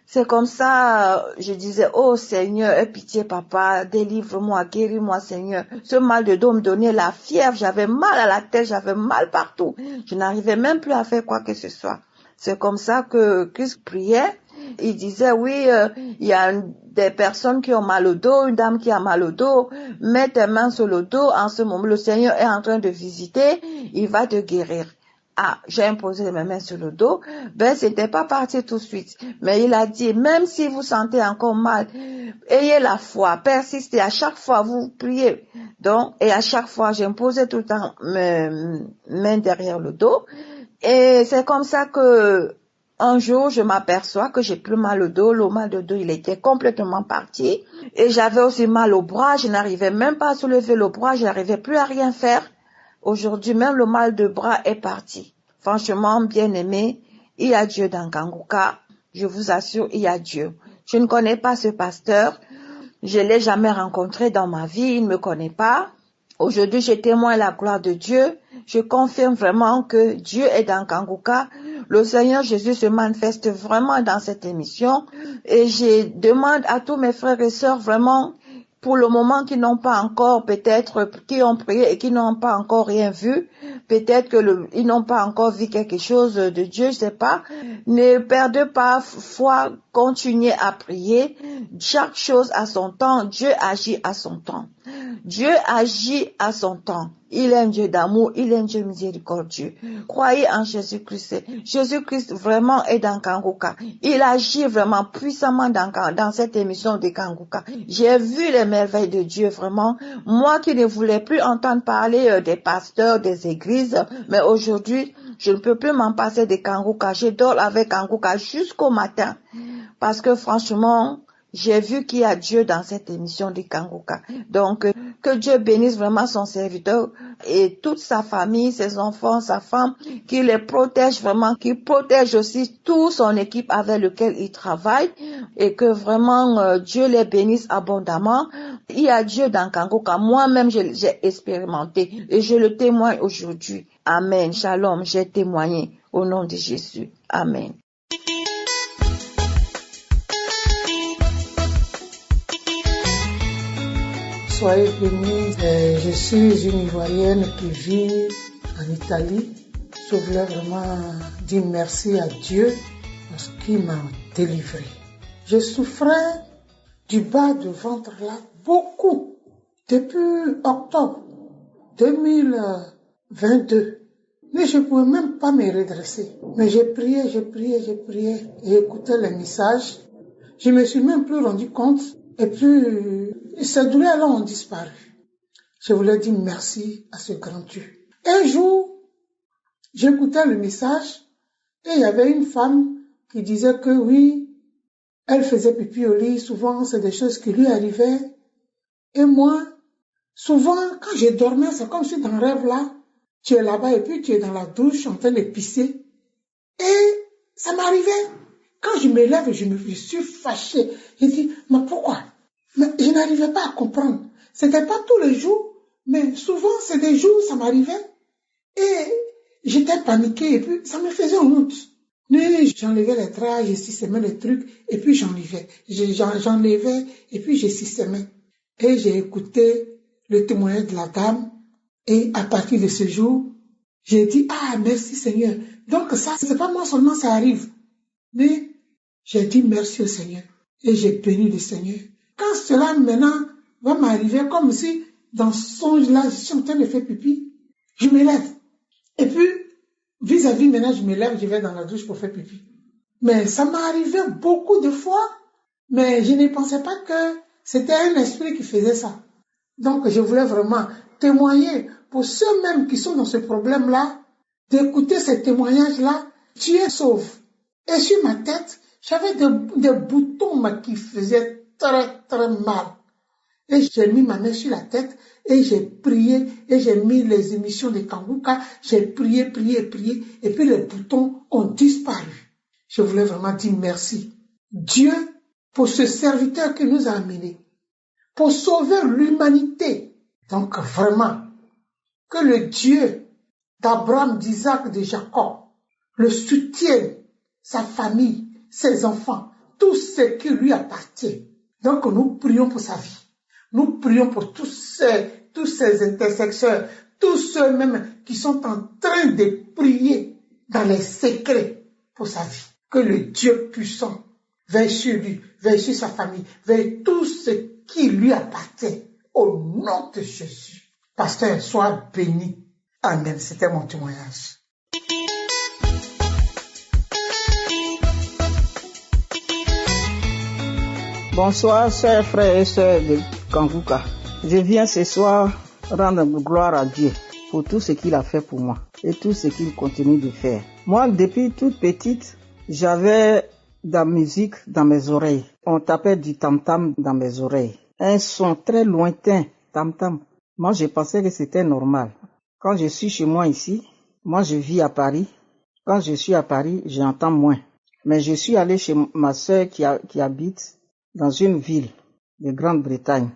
C'est comme ça, je disais, oh Seigneur, aie pitié papa, délivre-moi, guéris-moi Seigneur. Ce mal de dos me donnait la fièvre, j'avais mal à la tête, j'avais mal partout. Je n'arrivais même plus à faire quoi que ce soit. C'est comme ça que Christ priait. Il disait, oui, il y a des personnes qui ont mal au dos, une dame qui a mal au dos, mets tes mains sur le dos, en ce moment, le Seigneur est en train de visiter, il va te guérir. J'ai imposé mes mains sur le dos, c'était pas parti tout de suite. Mais il a dit, même si vous sentez encore mal, ayez la foi, persistez, à chaque fois vous priez. Donc, et à chaque fois, j'ai imposé tout le temps mes mains derrière le dos. Et c'est comme ça que, un jour, je m'aperçois que j'ai plus mal au dos. Le mal de dos, il était complètement parti. Et j'avais aussi mal au bras. Je n'arrivais même pas à soulever le bras. Je n'arrivais plus à rien faire. Aujourd'hui, même le mal de bras est parti. Franchement, bien aimé, il y a Dieu dans Kanguka. Je vous assure, il y a Dieu. Je ne connais pas ce pasteur. Je l'ai jamais rencontré dans ma vie, il ne me connaît pas. Aujourd'hui, je témoigne la gloire de Dieu. Je confirme vraiment que Dieu est dans Kanguka. Le Seigneur Jésus se manifeste vraiment dans cette émission. Et je demande à tous mes frères et sœurs vraiment, pour le moment, qui n'ont pas encore, peut-être, qui ont prié et qui n'ont pas encore rien vu, peut-être que ils n'ont pas encore vu quelque chose de Dieu, je sais pas. Ne perdez pas foi, continuez à prier. Chaque chose à son temps, Dieu agit à son temps. Dieu agit à son temps. Il est un Dieu d'amour, il est un Dieu miséricordieux. Croyez en Jésus-Christ. Jésus-Christ vraiment est dans Kanguka. Il agit vraiment puissamment dans cette émission de Kanguka. J'ai vu les merveilles de Dieu vraiment. Moi qui ne voulais plus entendre parler des pasteurs, des églises, mais aujourd'hui, je ne peux plus m'en passer de Kanguka. Je dors avec Kanguka jusqu'au matin. Parce que franchement, j'ai vu qu'il y a Dieu dans cette émission de Kanguka. Donc, que Dieu bénisse vraiment son serviteur et toute sa famille, ses enfants, sa femme, qu'il les protège vraiment, qu'il protège aussi toute son équipe avec laquelle il travaille et que vraiment Dieu les bénisse abondamment. Il y a Dieu dans Kanguka. Moi-même, j'ai expérimenté et je le témoigne aujourd'hui. Amen. Shalom. J'ai témoigné au nom de Jésus. Amen. Soyez bénis. Je suis une Ivoirienne qui vit en Italie. Je voulais vraiment dire merci à Dieu parce qu'il m'a délivré. Je souffrais du bas de ventre là beaucoup depuis octobre 2022. Mais je ne pouvais même pas me redresser. Mais j'ai prié et écouté les messages. Je ne me suis même plus rendu compte. Et puis, ces douleurs-là ont disparu. Je voulais dire merci à ce grand Dieu. Un jour, j'écoutais le message et il y avait une femme qui disait que oui, elle faisait pipi au lit. Souvent, c'est des choses qui lui arrivaient. Et moi, souvent, quand je dormais, c'est comme si dans le rêve là, tu es là-bas et puis tu es dans la douche en train de pisser. Et ça m'arrivait. Quand je me lève, je me suis fâchée. J'ai dit, mais pourquoi? Mais je n'arrivais pas à comprendre. C'était pas tous les jours, mais souvent c'est des jours où ça m'arrivait. Et j'étais paniquée et puis ça me faisait honte. Mais j'enlevais les draps, je systémais les trucs et puis j'enlevais. J'enlevais et puis je systémais. Et j'ai écouté le témoignage de la dame et à partir de ce jour, j'ai dit, ah merci Seigneur. Donc ça, c'est pas moi seulement ça arrive. Mais j'ai dit merci au Seigneur et j'ai béni le Seigneur. Quand cela maintenant va m'arriver comme si dans ce songe-là, je suis en train de faire pipi, je me lève. Et puis, vis-à-vis maintenant, je me lève, je vais dans la douche pour faire pipi. Mais ça m'est arrivé beaucoup de fois, mais je ne pensais pas que c'était un esprit qui faisait ça. Donc, je voulais vraiment témoigner pour ceux-mêmes qui sont dans ce problème-là, d'écouter ces témoignages-là, Dieu sauve. Et sur ma tête, j'avais des boutons qui faisaient très très mal. Et j'ai mis ma main sur la tête et j'ai prié et j'ai mis les émissions de Kanguka. J'ai prié, et puis les boutons ont disparu. Je voulais vraiment dire merci. Dieu, pour ce serviteur qui nous a amenés, pour sauver l'humanité. Donc vraiment, que le Dieu d'Abraham, d'Isaac, de Jacob le soutienne, sa famille, ses enfants, tout ce qui lui appartient. Donc nous prions pour sa vie. Nous prions pour tous ces intercesseurs, tous ceux-mêmes qui sont en train de prier dans les secrets pour sa vie. Que le Dieu puissant veille sur lui, veille sur sa famille, veille tout ce qui lui appartient. Au nom de Jésus. Pasteur, sois béni. Amen. C'était mon témoignage. Bonsoir, chers frères et sœurs de Kanguka. Je viens ce soir rendre gloire à Dieu pour tout ce qu'il a fait pour moi et tout ce qu'il continue de faire. Moi, depuis toute petite, j'avais de la musique dans mes oreilles. On tapait du tam-tam dans mes oreilles. Un son très lointain, tam-tam. Moi, je pensais que c'était normal. Quand je suis chez moi ici, moi je vis à Paris. Quand je suis à Paris, j'entends moins. Mais je suis allé chez ma sœur qui habite dans une ville de Grande-Bretagne,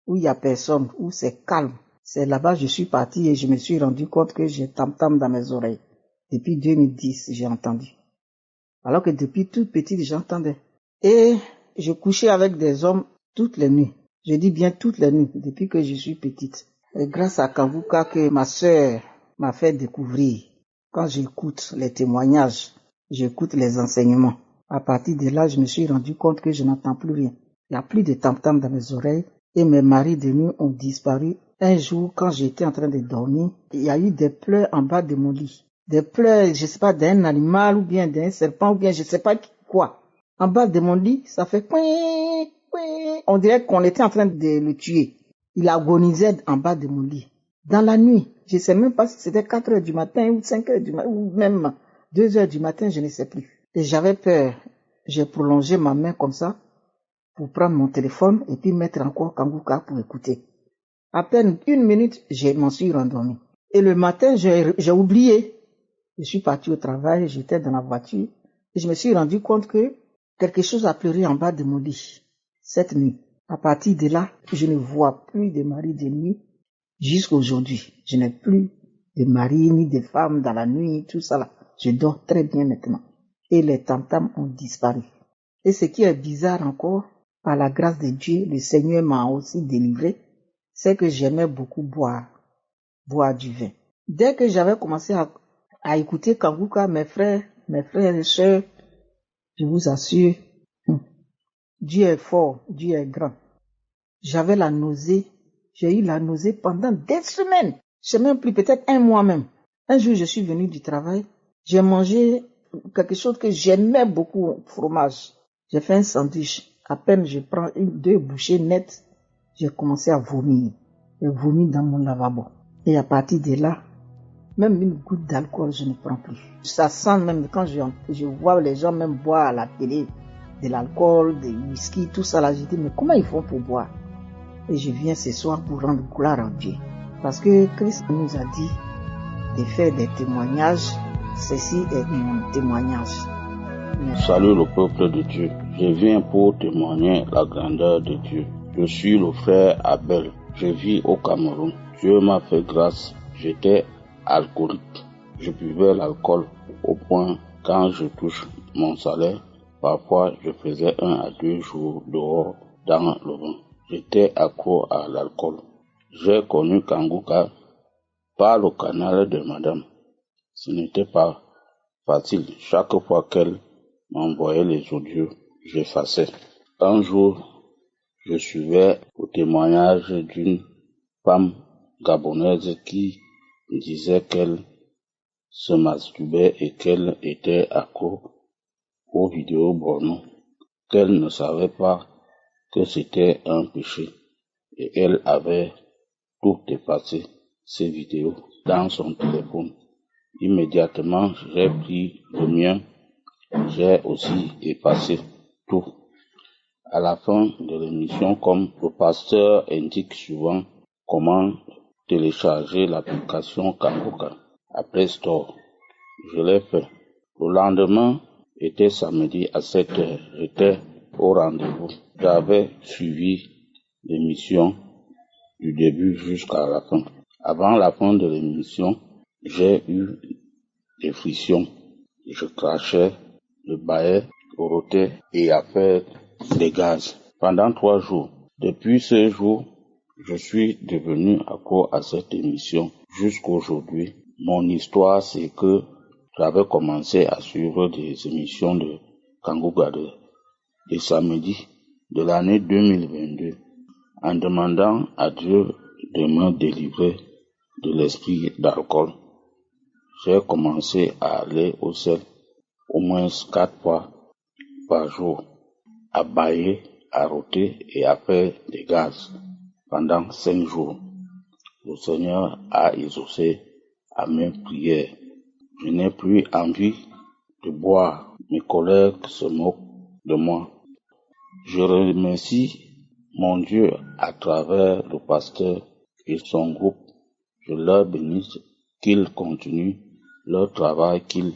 où il n'y a personne, où c'est calme. C'est là-bas que je suis parti et je me suis rendu compte que j'ai tam-tam dans mes oreilles. Depuis 2010, j'ai entendu. Alors que depuis toute petite, j'entendais. Et je couchais avec des hommes toutes les nuits. Je dis bien toutes les nuits, depuis que je suis petite. Et grâce à Kanguka que ma sœur m'a fait découvrir, quand j'écoute les témoignages, j'écoute les enseignements, à partir de là, je me suis rendu compte que je n'entends plus rien. Il n'y a plus de tam-tam dans mes oreilles et mes maris de nuit ont disparu. Un jour, quand j'étais en train de dormir, il y a eu des pleurs en bas de mon lit. Des pleurs, je ne sais pas, d'un animal ou bien d'un serpent ou bien je ne sais pas quoi. En bas de mon lit, ça fait couin, couin. On dirait qu'on était en train de le tuer. Il agonisait en bas de mon lit. Dans la nuit, je ne sais même pas si c'était 4 heures du matin ou 5 heures du matin ou même 2 heures du matin, je ne sais plus. Et j'avais peur. J'ai prolongé ma main comme ça pour prendre mon téléphone et puis mettre encore Kanguka pour écouter. À peine 1 minute, je m'en suis rendormi. Et le matin, j'ai oublié. Je suis parti au travail, j'étais dans la voiture et je me suis rendu compte que quelque chose a pleuré en bas de mon lit cette nuit. À partir de là, je ne vois plus de mari de nuit jusqu'à aujourd'hui. Je n'ai plus de mari ni de femme dans la nuit, tout ça là. Je dors très bien maintenant. Et les tam-tams ont disparu. Et ce qui est bizarre encore, par la grâce de Dieu, le Seigneur m'a aussi délivré, c'est que j'aimais beaucoup boire du vin. Dès que j'avais commencé à écouter Kanguka, mes frères et sœurs, je vous assure, Dieu est fort, Dieu est grand. J'avais la nausée, j'ai eu la nausée pendant des semaines, je sais même plus, peut-être 1 mois même. Un jour, je suis venu du travail, j'ai mangé quelque chose que j'aimais beaucoup, fromage. J'ai fait un sandwich, à peine je prends 2 bouchées nettes, j'ai commencé à vomir. J'ai vomi dans mon lavabo. Et à partir de là, même une goutte d'alcool, je ne prends plus. Ça sent même quand je vois les gens même boire à la télé de l'alcool, du whisky, tout ça là, je dis mais comment ils font pour boire? Et je viens ce soir pour rendre gloire à Dieu. Parce que Christ nous a dit de faire des témoignages. Ceci est mon témoignage. Salut le peuple de Dieu. Je viens pour témoigner la grandeur de Dieu. Je suis le frère Abel. Je vis au Cameroun. Dieu m'a fait grâce. J'étais alcoolique. Je buvais l'alcool au point quand je touche mon salaire. Parfois, je faisais 1 à 2 jours dehors dans le vin. J'étais accro à l'alcool. J'ai connu Kanguka par le canal de madame. Ce n'était pas facile. Chaque fois qu'elle m'envoyait les audios, j'effaçais. Un jour, je suivais le témoignage d'une femme gabonaise qui disait qu'elle se masturbait et qu'elle était accro aux vidéos porno, qu'elle ne savait pas que c'était un péché et elle avait tout effacé ces vidéos dans son téléphone. Immédiatement, j'ai pris le mien, j'ai aussi effacé tout. À la fin de l'émission, comme le pasteur indique souvent comment télécharger l'application Kanguka à Play Store, je l'ai fait. Le lendemain était samedi à 7h, j'étais au rendez-vous. J'avais suivi l'émission du début jusqu'à la fin. Avant la fin de l'émission, j'ai eu des frictions. Je crachais, je bâillais, je rotais et à faire des gaz pendant 3 jours. Depuis ce jour, je suis devenu accro à cette émission jusqu'aujourd'hui. Mon histoire, c'est que j'avais commencé à suivre des émissions de Kanguka des samedis de l'année 2022 en demandant à Dieu de me délivrer de l'esprit d'alcool. J'ai commencé à aller au sel au moins 4 fois par jour, à bâiller, à roter et à faire des gaz pendant 5 jours. Le Seigneur a exaucé à mes prières. Je n'ai plus envie de boire. Mes collègues se moquent de moi. Je remercie mon Dieu à travers le pasteur et son groupe. Je leur bénisse qu'ils continuent leur travail qu'ils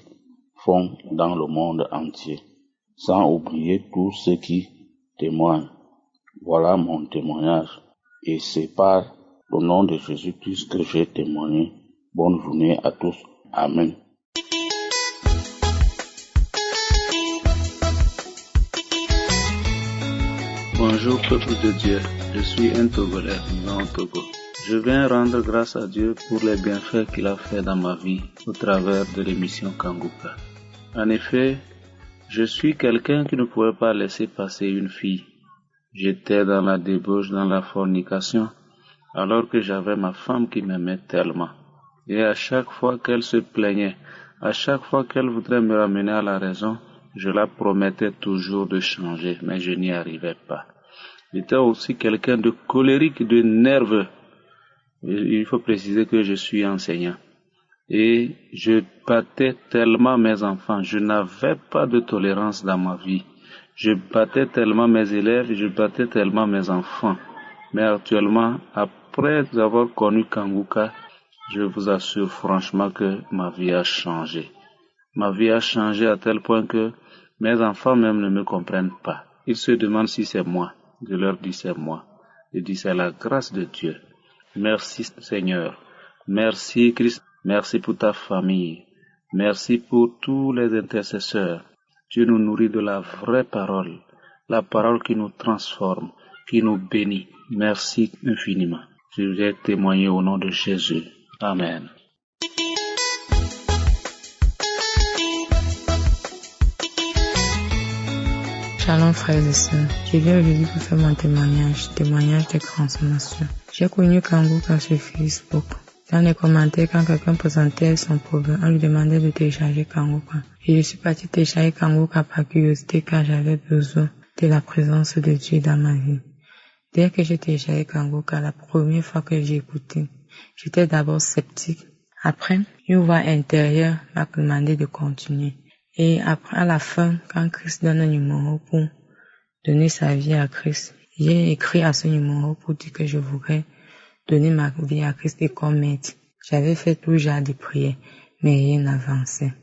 font dans le monde entier, sans oublier tous ceux qui témoignent. Voilà mon témoignage. Et c'est par le nom de Jésus-Christ que j'ai témoigné. Bonne journée à tous. Amen. Bonjour peuple de Dieu, je suis un Togolais vivant au Togo. Je viens rendre grâce à Dieu pour les bienfaits qu'il a fait dans ma vie au travers de l'émission Kanguka. En effet, je suis quelqu'un qui ne pouvait pas laisser passer une fille. J'étais dans la débauche, dans la fornication, alors que j'avais ma femme qui m'aimait tellement. Et à chaque fois qu'elle se plaignait, à chaque fois qu'elle voudrait me ramener à la raison, je la promettais toujours de changer, mais je n'y arrivais pas. J'étais aussi quelqu'un de colérique et de nerveux. Il faut préciser que je suis enseignant. Et je battais tellement mes enfants. Je n'avais pas de tolérance dans ma vie. Je battais tellement mes élèves, je battais tellement mes enfants. Mais actuellement, après avoir connu Kanguka, je vous assure franchement que ma vie a changé. Ma vie a changé à tel point que mes enfants même ne me comprennent pas. Ils se demandent si c'est moi. Je leur dis c'est moi. Je dis c'est la grâce de Dieu. Merci Seigneur. Merci Christ. Merci pour ta famille. Merci pour tous les intercesseurs. Tu nous nourris de la vraie parole. La parole qui nous transforme, qui nous bénit. Merci infiniment. Je vais témoigner au nom de Jésus. Amen. Shalom frères et sœurs, je viens aujourd'hui pour faire mon témoignage de transformation. J'ai connu Kanguka sur Facebook. Dans les commentaires, quand quelqu'un présentait son problème, on lui demandait de télécharger Kanguka. Et je suis partie télécharger Kanguka par curiosité car j'avais besoin de la présence de Dieu dans ma vie. Dès que j'ai téléchargé Kanguka, la première fois que j'ai écouté, j'étais d'abord sceptique. Après, une voix intérieure m'a demandé de continuer. Et après, à la fin, quand Christ donne un numéro pour donner sa vie à Christ, j'ai écrit à ce numéro pour dire que je voudrais donner ma vie à Christ et comme maître. J'avais fait tout genre de prières, mais rien n'avançait.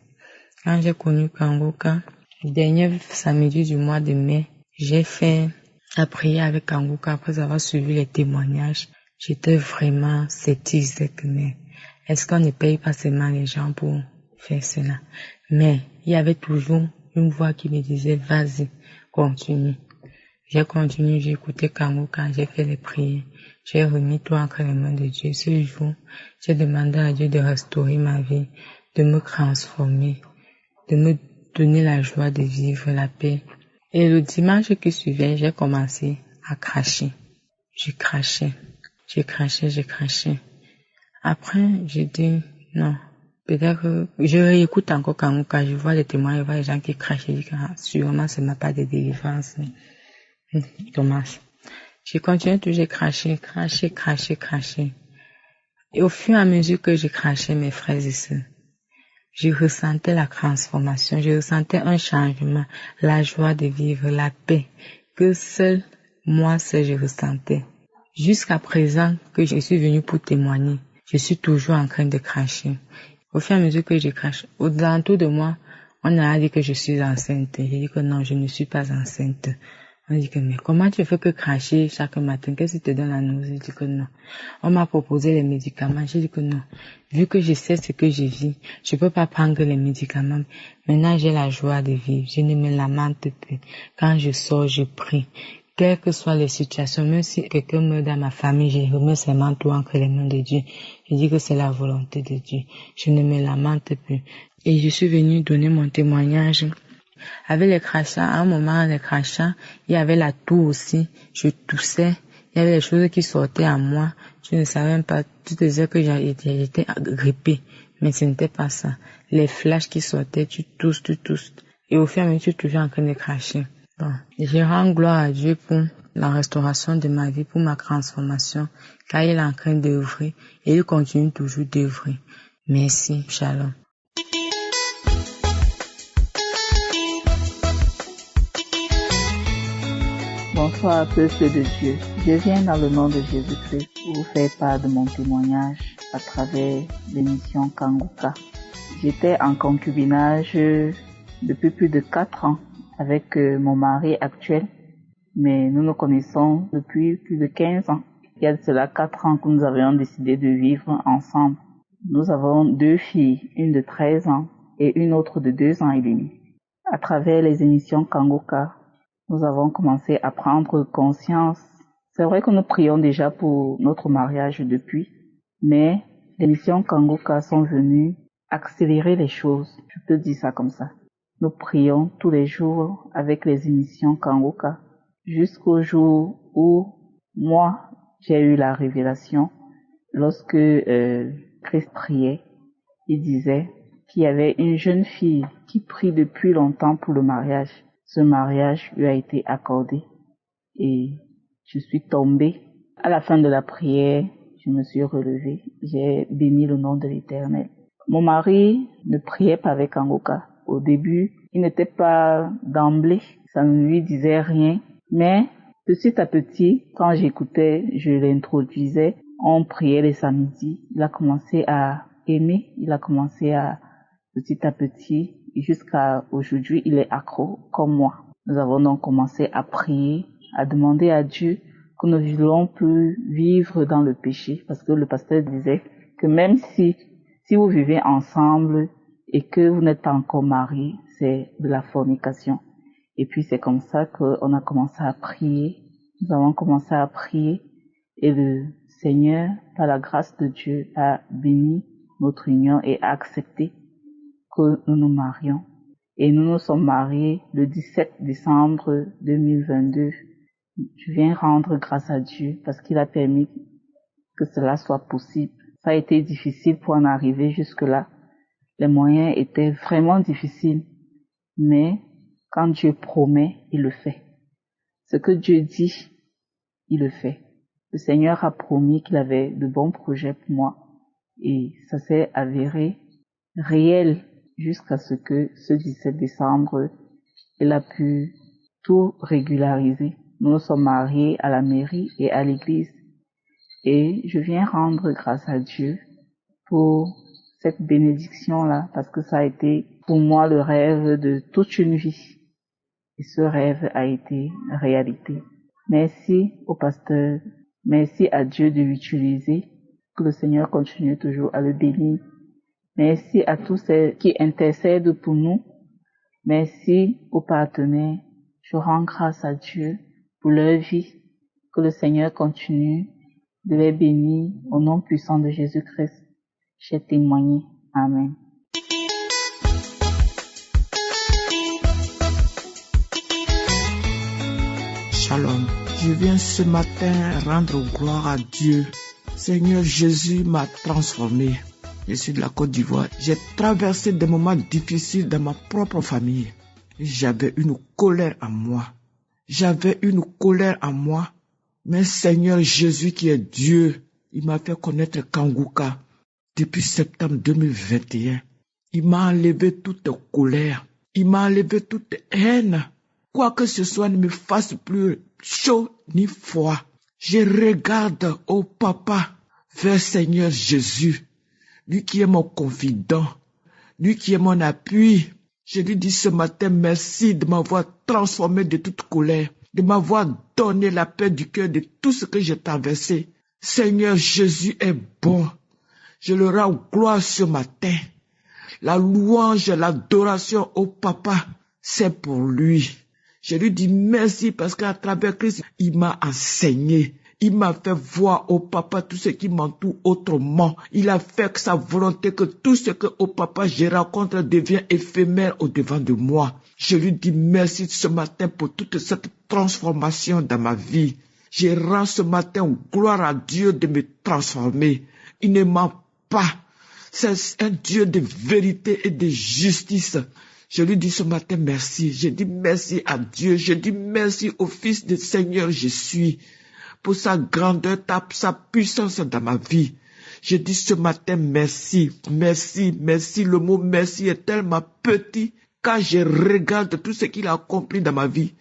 Quand j'ai connu Kanguka, le dernier samedi du mois de mai, j'ai fait la prière avec Kanguka après avoir suivi les témoignages. J'étais vraiment sceptique, mais est-ce qu'on ne paye pas seulement les gens pour faire cela? Mais il y avait toujours une voix qui me disait, vas-y, continue. J'ai continué, j'ai écouté Kanguka, j'ai fait les prières. J'ai remis tout entre les mains de Dieu. Ce jour, j'ai demandé à Dieu de restaurer ma vie, de me transformer, de me donner la joie de vivre, la paix. Et le dimanche qui suivait, j'ai commencé à cracher. Je crachais. Après, j'ai dit, non. Peut-être que je réécoute encore Kanguka, je vois les témoins, je vois les gens qui crachent, je dis que sûrement ce n'est pas de délivrance. Thomas. J'ai continué toujours cracher. Et au fur et à mesure que je crachais, mes frères et sœurs, je ressentais la transformation, je ressentais un changement, la joie de vivre, la paix, que seul moi je ressentais. Jusqu'à présent que je suis venue pour témoigner, je suis toujours en train de cracher. Au fur et à mesure que je crache, au-delà de moi, on a dit que je suis enceinte. J'ai dit que non, je ne suis pas enceinte. On dit que mais comment tu fais que cracher chaque matin? Qu'est-ce qui te donne la nausée? J'ai dit que non. On m'a proposé les médicaments. J'ai dit que non. Vu que je sais ce que je vis, je peux pas prendre les médicaments. Maintenant, j'ai la joie de vivre. Je ne me lamente plus. Quand je sors, je prie. Quelles que soient les situations, même si quelqu'un meurt dans ma famille, je remets seulement tout entre les mains de Dieu. Je dis que c'est la volonté de Dieu. Je ne me lamente plus. Et je suis venue donner mon témoignage. Avec les crachats, à un moment, les crachats, il y avait la toux aussi. Je toussais. Il y avait des choses qui sortaient à moi. Je ne savais même pas. Tu te disais que j'étais grippée. Mais ce n'était pas ça. Les flashs qui sortaient, tu tousses. Et au fur et à mesure, tu es toujours en train de cracher. Bon. Je rends gloire à Dieu pour la restauration de ma vie, pour ma transformation, car il est en train d'œuvrer et il continue toujours d'œuvrer. Merci. Shalom. Bonsoir peuple de Dieu. Je viens dans le nom de Jésus-Christ pour vous faire part de mon témoignage à travers l'émission Kanguka. J'étais en concubinage depuis plus de 4 ans avec mon mari actuel. mais nous nous connaissons depuis plus de 15 ans. Il y a de cela 4 ans que nous avions décidé de vivre ensemble. Nous avons 2 filles, une de 13 ans et une autre de 2 ans et demi. À travers les émissions Kanguka, nous avons commencé à prendre conscience. C'est vrai que nous prions déjà pour notre mariage depuis, mais les émissions Kanguka sont venues accélérer les choses. Je peux dire ça comme ça. Nous prions tous les jours avec les émissions Kanguka jusqu'au jour où moi, j'ai eu la révélation lorsque Christ priait. Il disait qu'il y avait une jeune fille qui prie depuis longtemps pour le mariage. Ce mariage lui a été accordé et je suis tombée. À la fin de la prière, je me suis relevée. J'ai béni le nom de l'Éternel. Mon mari ne priait pas avec Kanguka. Au début, il n'était pas d'emblée. Ça ne lui disait rien. Mais petit à petit, quand j'écoutais, je l'introduisais, on priait les samedis. Il a commencé à aimer, il a commencé à petit à petit, jusqu'à aujourd'hui, il est accro comme moi. Nous avons donc commencé à prier, à demander à Dieu que nous ne voulons plus vivre dans le péché, parce que le pasteur disait que même si vous vivez ensemble et que vous n'êtes pas encore mariés, c'est de la fornication. Et puis c'est comme ça qu'on a commencé à prier. Nous avons commencé à prier et le Seigneur, par la grâce de Dieu, a béni notre union et a accepté que nous nous marions. Et nous nous sommes mariés le 17 décembre 2022. Je viens rendre grâce à Dieu parce qu'il a permis que cela soit possible. Ça a été difficile pour en arriver jusque-là. Les moyens étaient vraiment difficiles. Mais quand Dieu promet, il le fait. Ce que Dieu dit, il le fait. Le Seigneur a promis qu'il avait de bons projets pour moi. Et ça s'est avéré réel jusqu'à ce que ce 17 décembre, il a pu tout régulariser. Nous nous sommes mariés à la mairie et à l'église. Et je viens rendre grâce à Dieu pour cette bénédiction-là, parce que ça a été pour moi le rêve de toute une vie. Et ce rêve a été réalité. Merci au pasteur, merci à Dieu de l'utiliser, que le Seigneur continue toujours à le bénir. Merci à tous ceux qui intercèdent pour nous. Merci aux partenaires. Je rends grâce à Dieu pour leur vie. Que le Seigneur continue de les bénir au nom puissant de Jésus-Christ. J'ai témoigné. Amen. Shalom. Je viens ce matin rendre gloire à Dieu. Seigneur Jésus m'a transformé. Je suis de la Côte d'Ivoire. J'ai traversé des moments difficiles dans ma propre famille. J'avais une colère en moi. Mais Seigneur Jésus qui est Dieu, il m'a fait connaître Kanguka depuis septembre 2021. Il m'a enlevé toute colère. Il m'a enlevé toute haine. Quoi que ce soit ne me fasse plus chaud ni froid. Je regarde, oh Papa, vers Seigneur Jésus, lui qui est mon confident, lui qui est mon appui. Je lui dis ce matin merci de m'avoir transformé de toute colère, de m'avoir donné la paix du cœur de tout ce que j'ai traversé. Seigneur Jésus est bon. Je le rends gloire ce matin. La louange, l'adoration au Papa, c'est pour lui. Je lui dis merci parce qu'à travers Christ, il m'a enseigné. Il m'a fait voir au Papa tout ce qui m'entoure autrement. Il a fait que sa volonté, que tout ce que au Papa je rencontre devient éphémère au devant de moi. Je lui dis merci ce matin pour toute cette transformation dans ma vie. Je rends ce matin gloire à Dieu de me transformer. Il ne ment pas. C'est un Dieu de vérité et de justice. Je lui dis ce matin merci. Je dis merci à Dieu. Je dis merci au Fils du Seigneur je suis pour sa grandeur, sa puissance dans ma vie. Je dis ce matin merci, merci, merci. Le mot merci est tellement petit quand je regarde tout ce qu'il a accompli dans ma vie.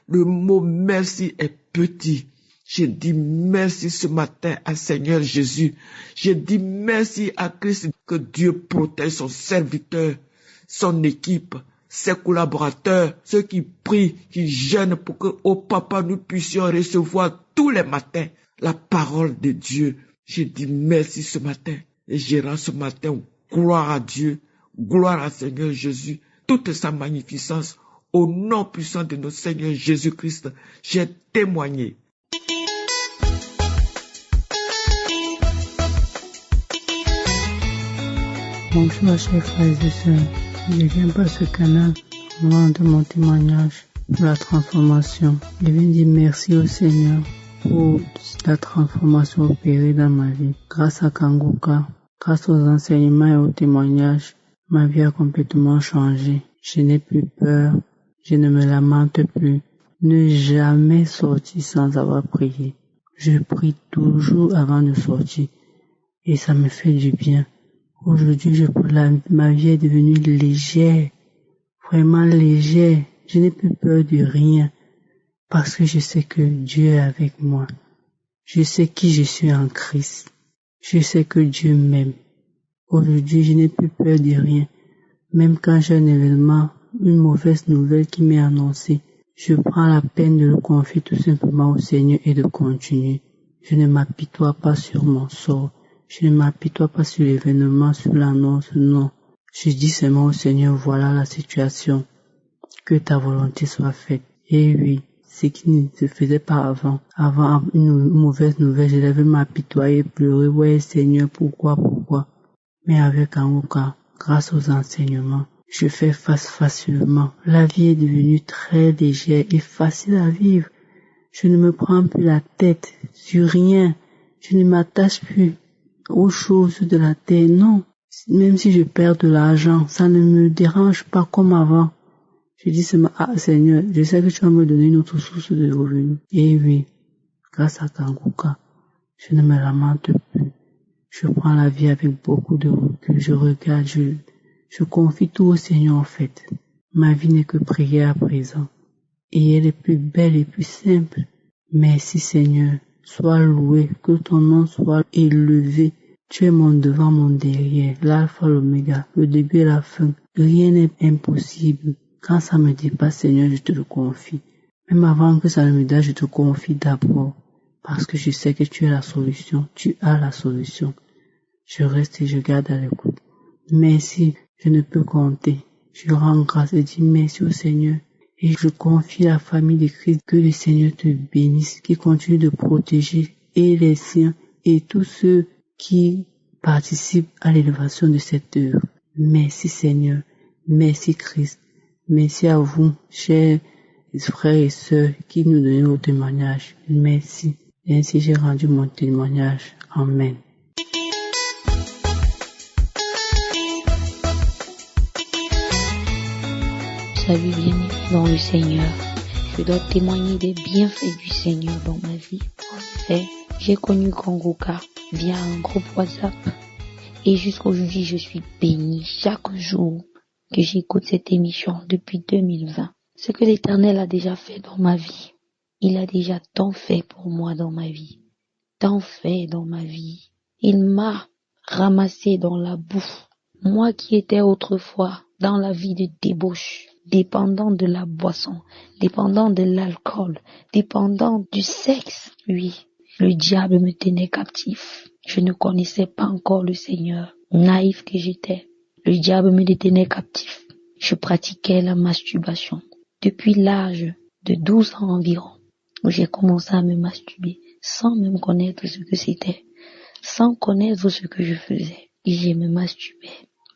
Le mot merci est petit. Je dis merci ce matin à Seigneur Jésus. Je dis merci à Christ que Dieu protège son serviteur, son équipe, ses collaborateurs, ceux qui prient, qui jeûnent pour que, oh Papa, nous puissions recevoir tous les matins la parole de Dieu. Je dis merci ce matin et je rends ce matin gloire à Dieu, gloire à Seigneur Jésus, toute sa magnificence. Au nom puissant de notre Seigneur Jésus-Christ, j'ai témoigné. Bonjour chers frères et sœurs, je viens par ce canal pour rendre mon témoignage pour la transformation. Je viens dire merci au Seigneur pour la transformation opérée dans ma vie. Grâce à Kanguka, grâce aux enseignements et aux témoignages, ma vie a complètement changé. Je n'ai plus peur, je ne me lamente plus, ne jamais sortir sans avoir prié. Je prie toujours avant de sortir et ça me fait du bien. Aujourd'hui, ma vie est devenue légère, vraiment légère. Je n'ai plus peur de rien parce que je sais que Dieu est avec moi. Je sais qui je suis en Christ. Je sais que Dieu m'aime. Aujourd'hui, je n'ai plus peur de rien. Même quand j'ai un événement, une mauvaise nouvelle qui m'est annoncée, je prends la peine de le confier tout simplement au Seigneur et de continuer. Je ne m'apitoie pas sur mon sort. Je ne m'apitoie pas sur l'événement, sur l'annonce, non. Je dis seulement au Seigneur, voilà la situation. Que ta volonté soit faite. Et oui, ce qui ne se faisait pas avant. Avant une mauvaise nouvelle, je devais m'apitoyer, pleurer. Ouais, Seigneur, pourquoi? Mais avec Kanguka, grâce aux enseignements, je fais face facilement. La vie est devenue très légère et facile à vivre. Je ne me prends plus la tête sur rien. Je ne m'attache plus aux choses de la terre, non. Même si je perds de l'argent, ça ne me dérange pas comme avant. Je dis seulement, Seigneur, je sais que tu vas me donner une autre source de revenus. Et oui, grâce à Kanguka, je ne me lamente plus. Je prends la vie avec beaucoup de recul. Je regarde, je confie tout au Seigneur en fait. Ma vie n'est que prière à présent. Et elle est plus belle et plus simple. Merci Seigneur. Sois loué, que ton nom soit élevé. Tu es mon devant, mon derrière, l'alpha, l'oméga, le début et la fin. Rien n'est impossible. Quand ça me dépasse, Seigneur, je te le confie. Même avant que ça ne me dépasse, je te confie d'abord. Parce que je sais que tu es la solution. Tu as la solution. Je reste et je garde à l'écoute. Merci, je ne peux compter. Je rends grâce et dis merci au Seigneur. Et je confie la famille de Christ, que le Seigneur te bénisse, qui continue de protéger et les siens et tous ceux qui participent à l'élévation de cette œuvre. Merci Seigneur, merci Christ, merci à vous, chers frères et sœurs, qui nous donnez vos témoignages. Merci. Et ainsi j'ai rendu mon témoignage. Amen. Salut bien-aimé dans le Seigneur. Je dois témoigner des bienfaits du Seigneur dans ma vie. En effet, j'ai connu Kanguka via un groupe WhatsApp et jusqu'aujourd'hui je suis bénie chaque jour que j'écoute cette émission depuis 2020. Ce que l'Éternel a déjà fait dans ma vie, il a déjà tant fait pour moi dans ma vie, tant fait dans ma vie. Il m'a ramassé dans la boue, moi qui étais autrefois dans la vie de débauche, dépendant de la boisson, dépendant de l'alcool, dépendant du sexe. Oui, le diable me tenait captif. Je ne connaissais pas encore le Seigneur. Naïf que j'étais, le diable me détenait captif. Je pratiquais la masturbation. Depuis l'âge de 12 ans environ, où j'ai commencé à me masturber, sans même connaître ce que c'était, sans connaître ce que je faisais. Et je me masturbais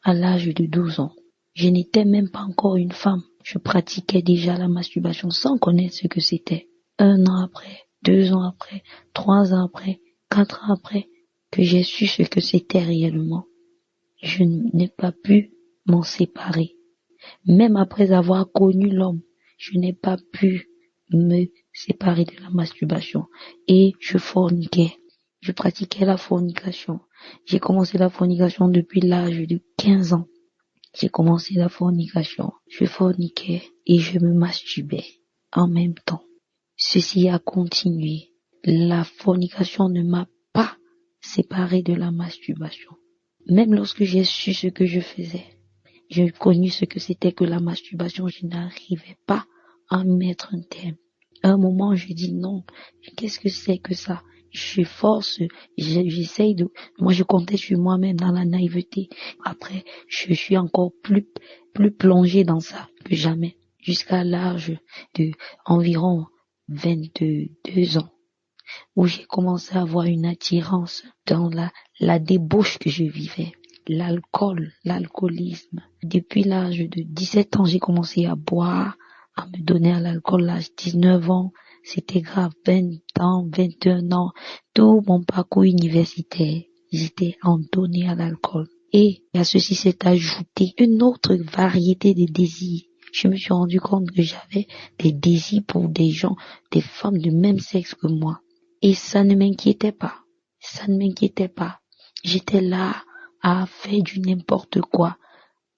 à l'âge de 12 ans. Je n'étais même pas encore une femme. Je pratiquais déjà la masturbation sans connaître ce que c'était. 1 an après, 2 ans après, 3 ans après, 4 ans après, que j'ai su ce que c'était réellement. Je n'ai pas pu m'en séparer. Même après avoir connu l'homme, je n'ai pas pu me séparer de la masturbation. Et je forniquais. Je pratiquais la fornication. J'ai commencé la fornication depuis l'âge de 15 ans. J'ai commencé la fornication. Je forniquais et je me masturbais en même temps. Ceci a continué. La fornication ne m'a pas séparé de la masturbation. Même lorsque j'ai su ce que je faisais, j'ai connu ce que c'était que la masturbation. Je n'arrivais pas à mettre un terme. À un moment, je dis non. Qu'est-ce que c'est que ça? Je force, j'essaye de... Moi, je comptais sur moi-même dans la naïveté. Après, je suis encore plus plongée dans ça que jamais. Jusqu'à l'âge de environ 22 ans, où j'ai commencé à avoir une attirance dans la débauche que je vivais. L'alcoolisme. Depuis l'âge de 17 ans, j'ai commencé à boire, à me donner à l'alcool. L'âge de 19 ans, c'était grave. 20 ans, 21 ans, tout mon parcours universitaire, j'étais en donnée à l'alcool. Et à ceci s'est ajouté une autre variété de désirs. Je me suis rendu compte que j'avais des désirs pour des gens, des femmes de même sexe que moi. Et ça ne m'inquiétait pas. J'étais là à faire du n'importe quoi,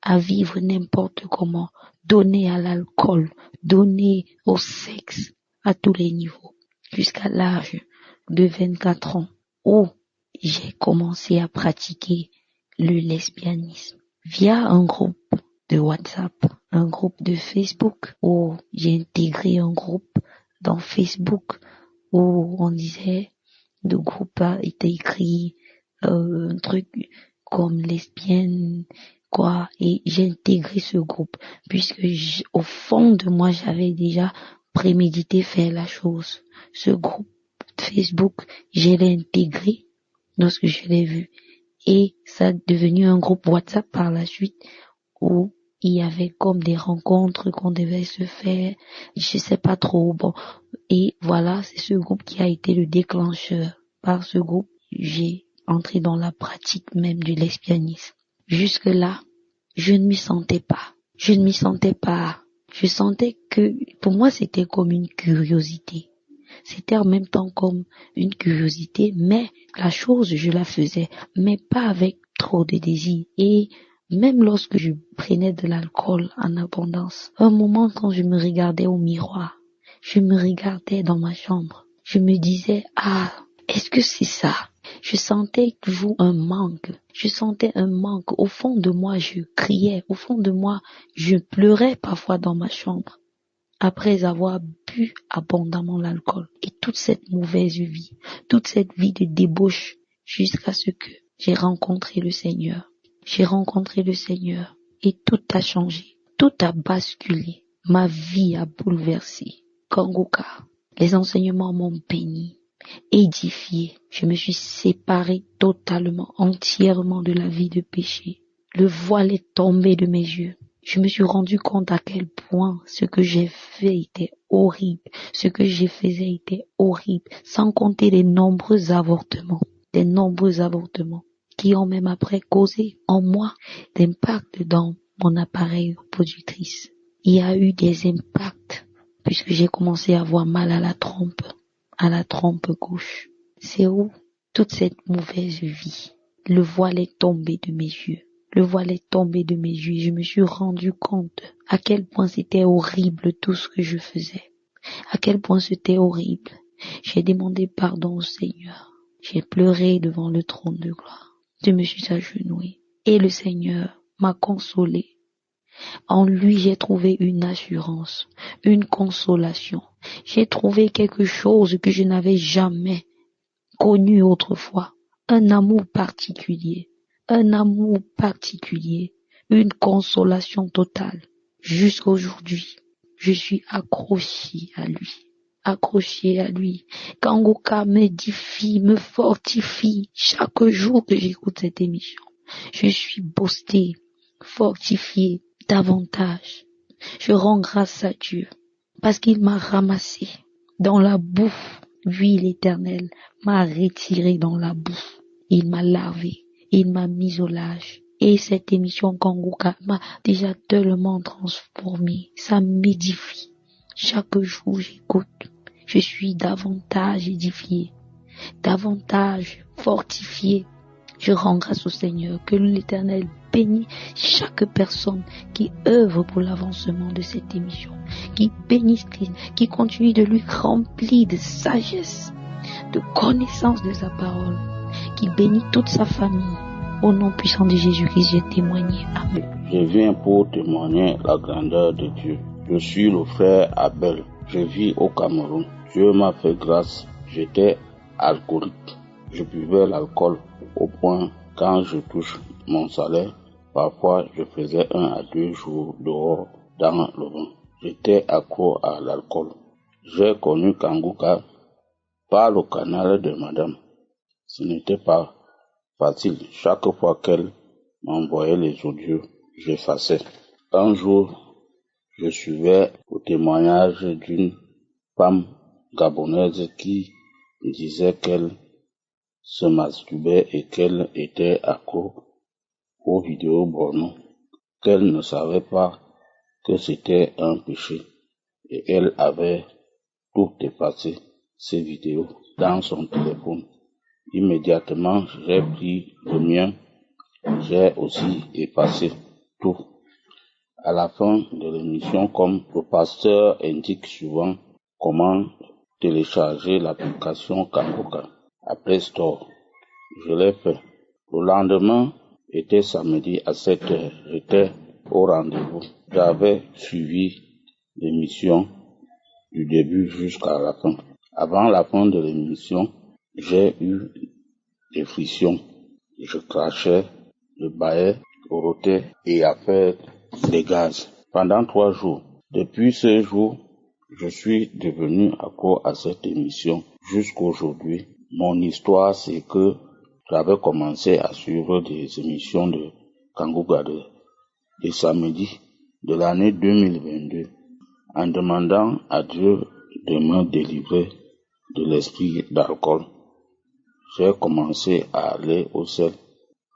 à vivre n'importe comment, donner à l'alcool, donner au sexe à tous les niveaux, jusqu'à l'âge de 24 ans où j'ai commencé à pratiquer le lesbianisme via un groupe de WhatsApp, un groupe de Facebook où j'ai intégré un groupe dans Facebook où on disait, le groupe a été écrit un truc comme lesbienne, quoi, et j'ai intégré ce groupe puisque au fond de moi j'avais déjà prémédité faire la chose. Ce groupe Facebook, je l'ai intégré lorsque je l'ai vu et ça a devenu un groupe WhatsApp par la suite où il y avait comme des rencontres qu'on devait se faire, je sais pas trop, bon, et voilà, c'est ce groupe qui a été le déclencheur. Par ce groupe, j'ai entré dans la pratique même du lesbianisme. Jusque-là, je ne m'y sentais pas. Je sentais que, pour moi, c'était comme une curiosité. C'était en même temps comme une curiosité, mais la chose, je la faisais, mais pas avec trop de désir. Et même lorsque je prenais de l'alcool en abondance, un moment quand je me regardais au miroir, je me regardais dans ma chambre, je me disais, est-ce que c'est ça? Je sentais toujours un manque. Au fond de moi, je criais. Au fond de moi, je pleurais parfois dans ma chambre après avoir bu abondamment l'alcool. Et toute cette mauvaise vie, toute cette vie de débauche jusqu'à ce que j'ai rencontré le Seigneur. Et tout a changé. Tout a basculé. Ma vie a bouleversé. Kanguka, les enseignements m'ont béni, édifié. Je me suis séparé totalement, entièrement de la vie de péché. Le voile est tombé de mes yeux. Je me suis rendu compte à quel point ce que j'ai fait était horrible. Ce que je faisais était horrible. Sans compter les nombreux avortements qui ont même après causé en moi d'impact dans mon appareil reproductrice. Il y a eu des impacts puisque j'ai commencé à avoir mal à la trompe gauche. C'est où toute cette mauvaise vie, le voile est tombé de mes yeux. Je me suis rendu compte à quel point c'était horrible tout ce que je faisais. À quel point c'était horrible. J'ai demandé pardon au Seigneur. J'ai pleuré devant le trône de gloire. Je me suis agenouillée. Et le Seigneur m'a consolée. En lui, j'ai trouvé une assurance, une consolation. J'ai trouvé quelque chose que je n'avais jamais connu autrefois. Un amour particulier, une consolation totale. Jusqu'à aujourd'hui, je suis accrochée à lui. Kanguka m'édifie, me fortifie. Chaque jour que j'écoute cette émission, je suis boostée, fortifiée davantage. Je rends grâce à Dieu parce qu'il m'a ramassé dans la boue. Lui, l'Éternel, m'a retiré dans la boue. Il m'a lavé, il m'a mis au large. Et cette émission Kanguka m'a déjà tellement transformée. Ça m'édifie. Chaque jour j'écoute, je suis davantage édifiée, davantage fortifiée. Je rends grâce au Seigneur, que l'Éternel bénisse chaque personne qui œuvre pour l'avancement de cette émission, qui bénisse Christ, qui continue de lui remplir de sagesse, de connaissance de sa parole, qui bénit toute sa famille, Au nom puissant de Jésus-Christ, j'ai témoigné. Amen. Je viens pour témoigner la grandeur de Dieu. Je suis le frère Abel. Je vis au Cameroun. Dieu m'a fait grâce. J'étais alcoolique. Je buvais l'alcool au point quand je touche mon salaire. Parfois, je faisais 1 à 2 jours dehors dans le vent. J'étais accro à l'alcool. J'ai connu Kanguka par le canal de madame. Ce n'était pas facile. Chaque fois qu'elle m'envoyait les audios, j'effaçais. Un jour, je suivais le témoignage d'une femme gabonaise qui disait qu'elle se masturbait et qu'elle était accro aux vidéos porno, qu'elle ne savait pas que c'était un péché et elle avait tout effacé, ces vidéos, dans son téléphone. Immédiatement, j'ai pris le mien, j'ai aussi effacé tout. À la fin de l'émission, comme le pasteur indique souvent comment télécharger l'application Kanguka à Play Store, je l'ai fait. Le lendemain était samedi à 7h, j'étais au rendez-vous. J'avais suivi l'émission du début jusqu'à la fin. Avant la fin de l'émission, j'ai eu des frictions. Je crachais, je bâillais, je rotais et à faire des gaz pendant 3 jours. Depuis ce jour, je suis devenu accro à cette émission jusqu'aujourd'hui. Mon histoire, c'est que j'avais commencé à suivre des émissions de Kanguka de samedi de l'année 2022 en demandant à Dieu de me délivrer de l'esprit d'alcool. J'ai commencé à aller au sel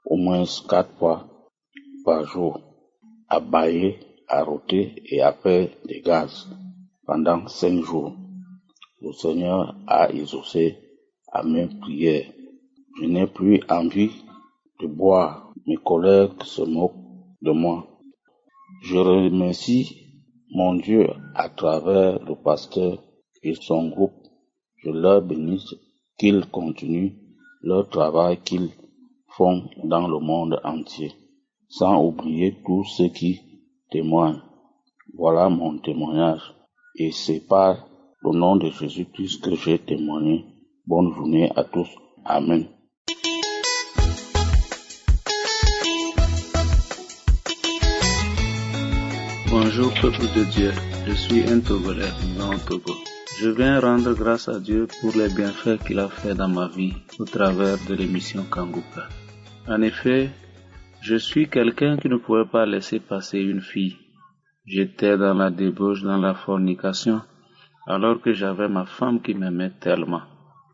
au moins 4 fois par jour, à bâiller, à roter et à faire des gaz pendant 5 jours. Le Seigneur a exaucé à mes prières. Je n'ai plus envie de boire. Mes collègues se moquent de moi. Je remercie mon Dieu à travers le pasteur et son groupe. Je leur bénis qu'ils continuent leur travail qu'ils font dans le monde entier, sans oublier tous ceux qui témoignent. Voilà mon témoignage. Et c'est par le nom de Jésus-Christ que j'ai témoigné. Bonne journée à tous. Amen. Bonjour peuple de Dieu, je suis un Togolais vivant au Togo. Je viens rendre grâce à Dieu pour les bienfaits qu'il a fait dans ma vie au travers de l'émission Kanguka. En effet, je suis quelqu'un qui ne pouvait pas laisser passer une fille. J'étais dans la débauche, dans la fornication, alors que j'avais ma femme qui m'aimait tellement.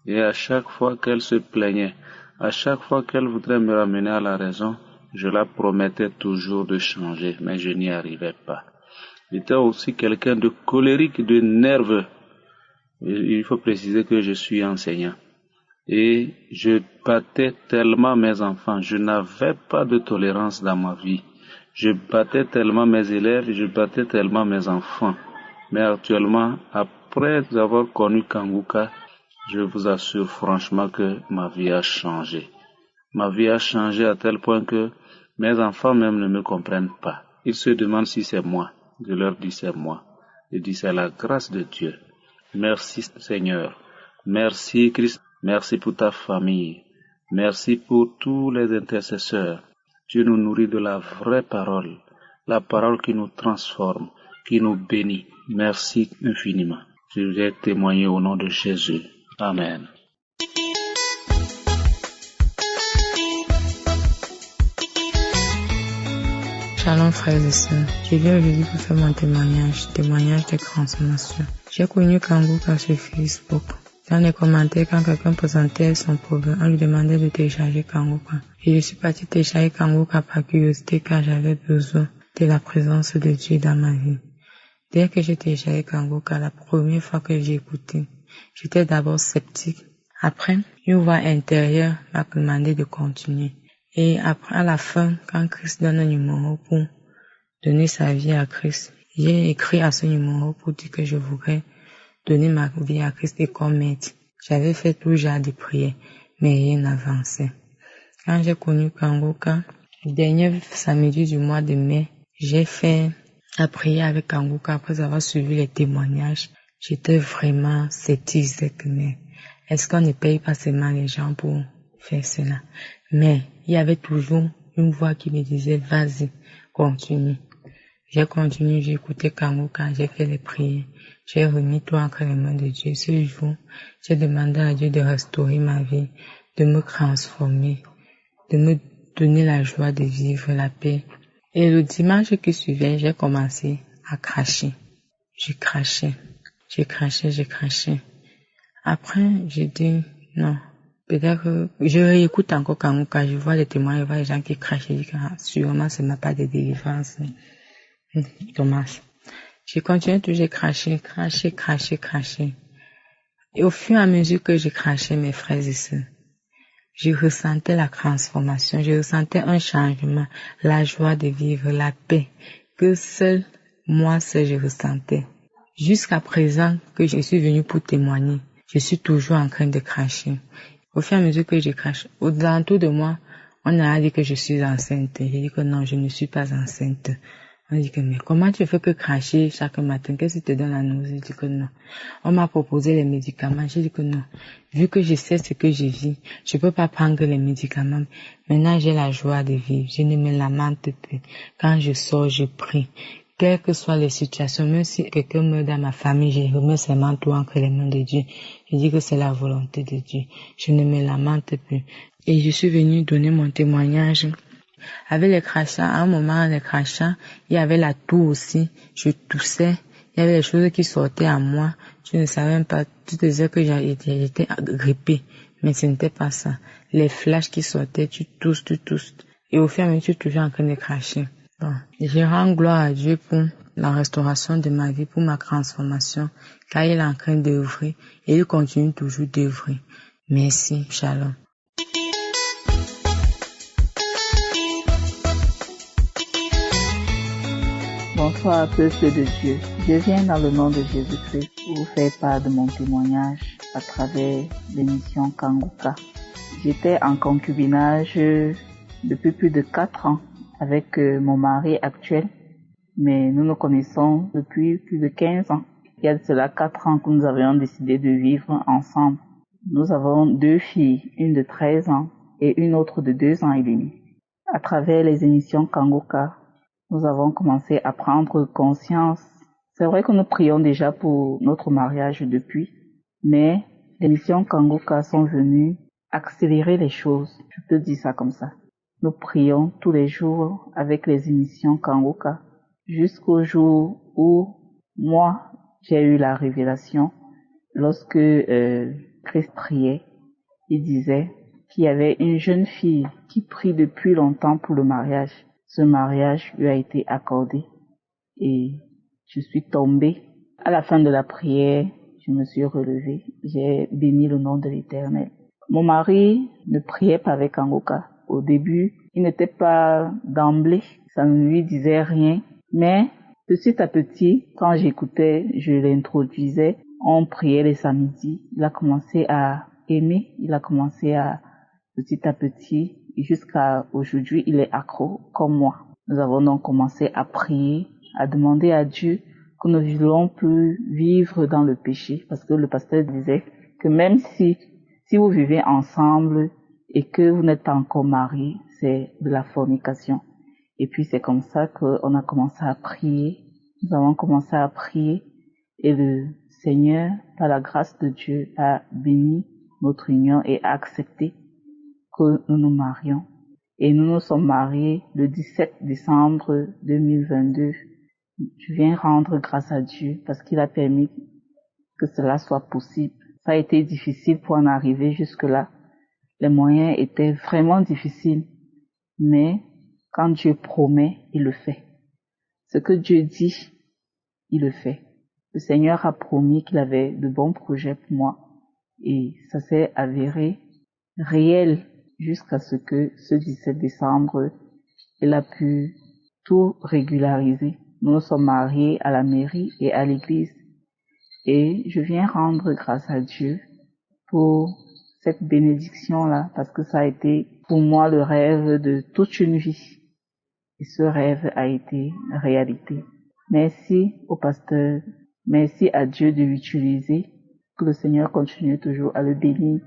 Et à chaque fois qu'elle se plaignait, à chaque fois qu'elle voudrait me ramener à la raison, je la promettais toujours de changer, mais je n'y arrivais pas. J'étais aussi quelqu'un de colérique, de nerveux. Il faut préciser que je suis enseignant. Et je battais tellement mes enfants. Je n'avais pas de tolérance dans ma vie. Je battais tellement mes élèves, je battais tellement mes enfants. Mais actuellement, après avoir connu Kanguka, je vous assure franchement que ma vie a changé. Ma vie a changé à tel point que mes enfants même ne me comprennent pas. Ils se demandent si c'est moi. Je leur dis c'est moi. Je dis c'est la grâce de Dieu. Merci Seigneur. Merci Christ. Merci pour ta famille. Merci pour tous les intercesseurs. Dieu nous nourrit de la vraie parole. La parole qui nous transforme, qui nous bénit. Merci infiniment. Je vais témoigner au nom de Jésus. Amen. Shalom frères et sœurs, je viens aujourd'hui pour faire mon témoignage de transformation. J'ai connu Kanguka sur Facebook. Dans les commentaires, quand quelqu'un présentait son problème, on lui demandait de télécharger Kanguka. Et je suis partie télécharger Kanguka par curiosité car j'avais besoin de la présence de Dieu dans ma vie. Dès que j'ai téléchargé Kanguka, la première fois que j'ai écouté, j'étais d'abord sceptique. Après, une voix intérieure m'a demandé de continuer. Et après, à la fin, quand Christ donne un numéro pour donner sa vie à Christ, j'ai écrit à ce numéro pour dire que je voudrais donner ma vie à Christ et comme maître. J'avais fait tout genre de prières, mais rien n'avançait. Quand j'ai connu Kanguka, le dernier samedi du mois de mai, j'ai fait la prière avec Kanguka après avoir suivi les témoignages. J'étais vraiment sceptique, mais est-ce qu'on ne paye pas seulement les gens pour faire cela? Mais il y avait toujours une voix qui me disait, vas-y, continue. J'ai continué, j'ai écouté Kanguka, j'ai fait les prières. J'ai remis tout entre les mains de Dieu. Ce jour, j'ai demandé à Dieu de restaurer ma vie, de me transformer, de me donner la joie de vivre, la paix. Et le dimanche qui suivait, j'ai commencé à cracher. J'ai craché. Après, j'ai dit, non, peut-être que je réécoute encore Kanguka, je vois les témoins, je vois les gens qui crachent, je dis que sûrement ce n'est pas de délivrance. Thomas. J'ai continué toujours cracher. Et au fur et à mesure que je crachais, mes frères et sœurs, je ressentais la transformation, je ressentais un changement, la joie de vivre, la paix, que seul moi je ressentais. Jusqu'à présent que je suis venue pour témoigner, je suis toujours en train de cracher. Au fur et à mesure que je crache, au-delà de moi, on a dit que je suis enceinte. J'ai dit que non, je ne suis pas enceinte. On dit que mais comment tu fais que cracher chaque matin? Qu'est-ce qui te donne la nausée? Je dis que non. On m'a proposé les médicaments. J'ai dit que non. Vu que je sais ce que je vis, je peux pas prendre les médicaments. Maintenant, j'ai la joie de vivre. Je ne me lamente plus. Quand je sors, je prie. Quelles que soient les situations, même si quelqu'un meurt dans ma famille, je remets seulement tout entre les mains de Dieu. Je dis que c'est la volonté de Dieu. Je ne me lamente plus. Et je suis venue donner mon témoignage. Avec les crachats, à un moment, les crachats, il y avait la toux aussi. Je toussais. Il y avait des choses qui sortaient à moi. Je ne savais même pas. Tu te disais que j'étais grippée. Mais ce n'était pas ça. Les flashs qui sortaient, tu tousses. Et au fur et à mesure, tu es toujours en train de cracher. Bon. Je rends gloire à Dieu pour la restauration de ma vie, pour ma transformation. Car il est en train d'œuvrer. Et il continue toujours d'œuvrer. Merci. Shalom. Bonsoir à tous ceux de Dieu. Je viens dans le nom de Jésus-Christ pour vous faire part de mon témoignage à travers l'émission Kanguka. J'étais en concubinage depuis plus de 4 ans avec mon mari actuel, mais nous nous connaissons depuis plus de 15 ans. Il y a de cela 4 ans que nous avions décidé de vivre ensemble. Nous avons 2 filles, une de 13 ans et une autre de 2 ans et demi. À travers les émissions Kanguka, nous avons commencé à prendre conscience. C'est vrai que nous prions déjà pour notre mariage depuis, mais les missions Kanguka sont venues accélérer les choses. Je peux dire ça comme ça. Nous prions tous les jours avec les émissions Kanguka jusqu'au jour où moi, j'ai eu la révélation lorsque Christ priait. Il disait qu'il y avait une jeune fille qui prie depuis longtemps pour le mariage. Ce mariage lui a été accordé et je suis tombée. À la fin de la prière, je me suis relevée. J'ai béni le nom de l'Éternel. Mon mari ne priait pas avec Kanguka. Au début, il n'était pas d'emblée. Ça ne lui disait rien. Mais petit à petit, quand j'écoutais, je l'introduisais. On priait les samedis. Il a commencé à aimer. Il a commencé à petit à petit. Jusqu'à aujourd'hui, il est accro comme moi. Nous avons donc commencé à prier, à demander à Dieu que nous ne voulons plus vivre dans le péché. Parce que le pasteur disait que même si vous vivez ensemble et que vous n'êtes pas encore mariés, c'est de la fornication. Et puis c'est comme ça qu'on a commencé à prier. Nous avons commencé à prier et le Seigneur, par la grâce de Dieu, a béni notre union et a accepté que nous nous marions. Et nous nous sommes mariés le 17 décembre 2022. Je viens rendre grâce à Dieu parce qu'il a permis que cela soit possible. Ça a été difficile pour en arriver jusque-là. Les moyens étaient vraiment difficiles. Mais quand Dieu promet, il le fait. Ce que Dieu dit, il le fait. Le Seigneur a promis qu'il avait de bons projets pour moi. Et ça s'est avéré réel jusqu'à ce que ce 17 décembre, il a pu tout régulariser. Nous nous sommes mariés à la mairie et à l'église. Et je viens rendre grâce à Dieu pour cette bénédiction-là, parce que ça a été pour moi le rêve de toute une vie. Et ce rêve a été réalité. Merci au pasteur, merci à Dieu de l'utiliser, que le Seigneur continue toujours à le bénir.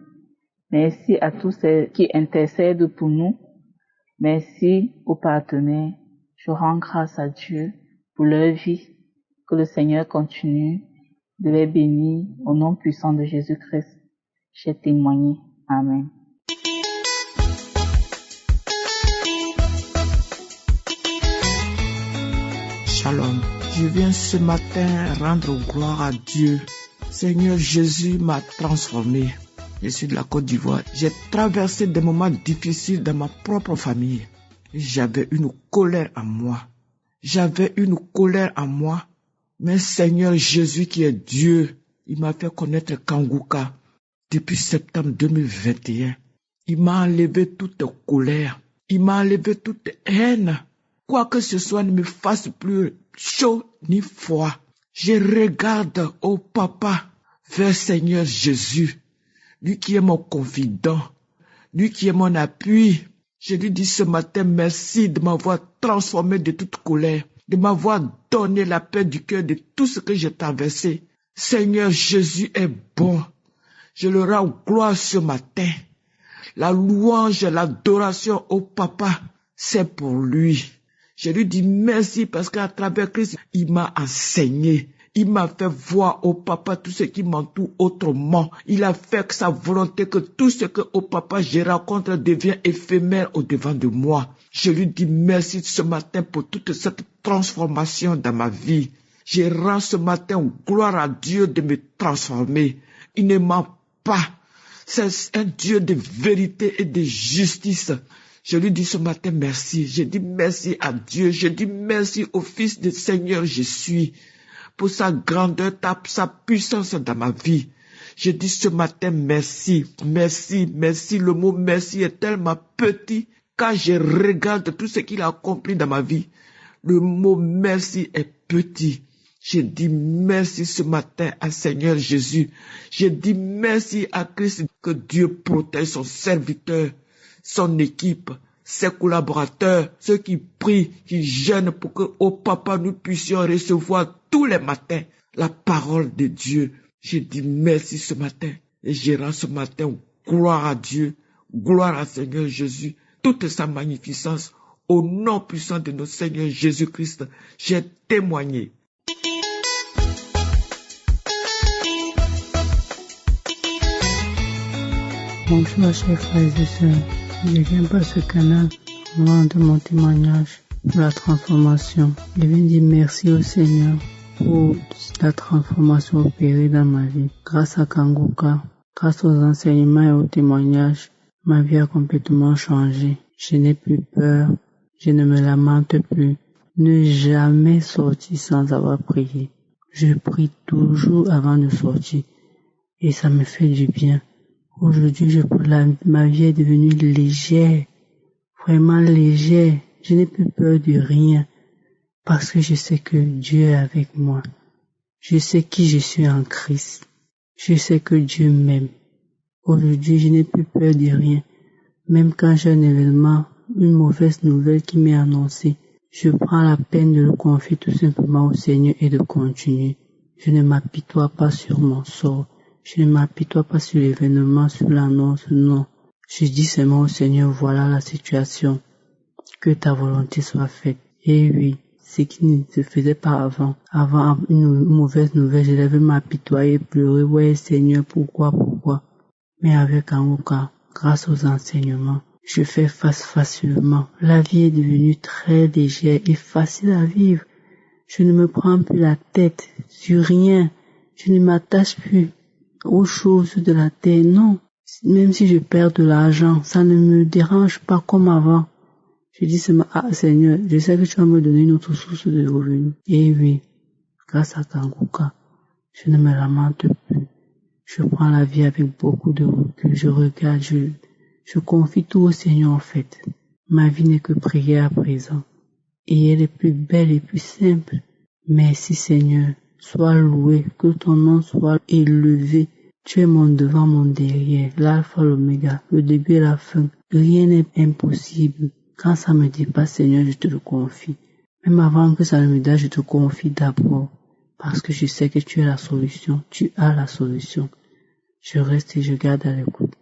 Merci à tous ceux qui intercèdent pour nous. Merci aux partenaires. Je rends grâce à Dieu pour leur vie. Que le Seigneur continue de les bénir au nom puissant de Jésus-Christ. J'ai témoigné. Amen. Shalom. Je viens ce matin rendre gloire à Dieu. Seigneur Jésus m'a transformé. Je suis de la Côte d'Ivoire. J'ai traversé des moments difficiles dans ma propre famille. J'avais une colère en moi. Mais Seigneur Jésus qui est Dieu, il m'a fait connaître Kanguka depuis septembre 2021. Il m'a enlevé toute colère. Il m'a enlevé toute haine. Quoi que ce soit ne me fasse plus chaud ni froid. Je regarde, oh Papa, vers Seigneur Jésus, lui qui est mon confident, lui qui est mon appui. Je lui dis ce matin merci de m'avoir transformé de toute colère, de m'avoir donné la paix du cœur de tout ce que j'ai traversé. Seigneur Jésus est bon. Je le rends gloire ce matin. La louange, l'adoration au Papa, c'est pour lui. Je lui dis merci parce qu'à travers Christ, il m'a enseigné. Il m'a fait voir au Papa tout ce qui m'entoure autrement. Il a fait que sa volonté, que tout ce que au Papa je rencontre devient éphémère au devant de moi. Je lui dis merci ce matin pour toute cette transformation dans ma vie. Je rends ce matin gloire à Dieu de me transformer. Il ne ment pas. C'est un Dieu de vérité et de justice. Je lui dis ce matin merci. Je dis merci à Dieu. Je dis merci au Fils du Seigneur je suis pour sa grandeur, sa puissance dans ma vie. Je dis ce matin merci, merci, merci. Le mot merci est tellement petit quand je regarde tout ce qu'il a accompli dans ma vie. Le mot merci est petit. Je dis merci ce matin à Seigneur Jésus. Je dis merci à Christ que Dieu protège son serviteur, son équipe, ses collaborateurs, ceux qui prient, qui jeûnent pour que, au Papa, nous puissions recevoir tous les matins la parole de Dieu. Je dis merci ce matin et je rends ce matin gloire à Dieu, gloire à Seigneur Jésus, toute sa magnificence. Au nom puissant de notre Seigneur Jésus-Christ, j'ai témoigné. Bonjour chers frères et sœurs, je viens par ce canal rendre mon témoignage pour la transformation. Je viens dire merci au Seigneur pour la transformation opérée dans ma vie. Grâce à Kanguka, grâce aux enseignements et aux témoignages, ma vie a complètement changé. Je n'ai plus peur, je ne me lamente plus, ne jamais sortir sans avoir prié. Je prie toujours avant de sortir et ça me fait du bien. Aujourd'hui, ma vie est devenue légère, vraiment légère. Je n'ai plus peur de rien parce que je sais que Dieu est avec moi. Je sais qui je suis en Christ. Je sais que Dieu m'aime. Aujourd'hui, je n'ai plus peur de rien. Même quand j'ai un événement, une mauvaise nouvelle qui m'est annoncée, je prends la peine de le confier tout simplement au Seigneur et de continuer. Je ne m'apitoie pas sur mon sort. Je ne m'apitoie pas sur l'événement, sur l'annonce, non. Je dis seulement au Seigneur, voilà la situation. Que ta volonté soit faite. Et oui, ce qui ne se faisait pas avant. Avant une mauvaise nouvelle, je devais m'apitoyer, pleurer. Ouais, Seigneur, pourquoi? Mais avec Kanguka, grâce aux enseignements, je fais face facilement. La vie est devenue très légère et facile à vivre. Je ne me prends plus la tête sur rien. Je ne m'attache plus aux choses de la terre, non. Même si je perds de l'argent, ça ne me dérange pas comme avant. Je dis seulement, Seigneur, je sais que tu vas me donner une autre source de revenus. Et oui, grâce à Kanguka, je ne me lamente plus. Je prends la vie avec beaucoup de recul. Je regarde, je confie tout au Seigneur en fait. Ma vie n'est que prière à présent. Et elle est plus belle et plus simple. Merci Seigneur. Sois loué, que ton nom soit élevé. Tu es mon devant, mon derrière, l'alpha, l'oméga, le début et la fin. Rien n'est impossible. Quand ça me dépasse, Seigneur, je te le confie. Même avant que ça ne me dépasse, je te confie d'abord. Parce que je sais que tu es la solution. Tu as la solution. Je reste et je garde à l'écoute.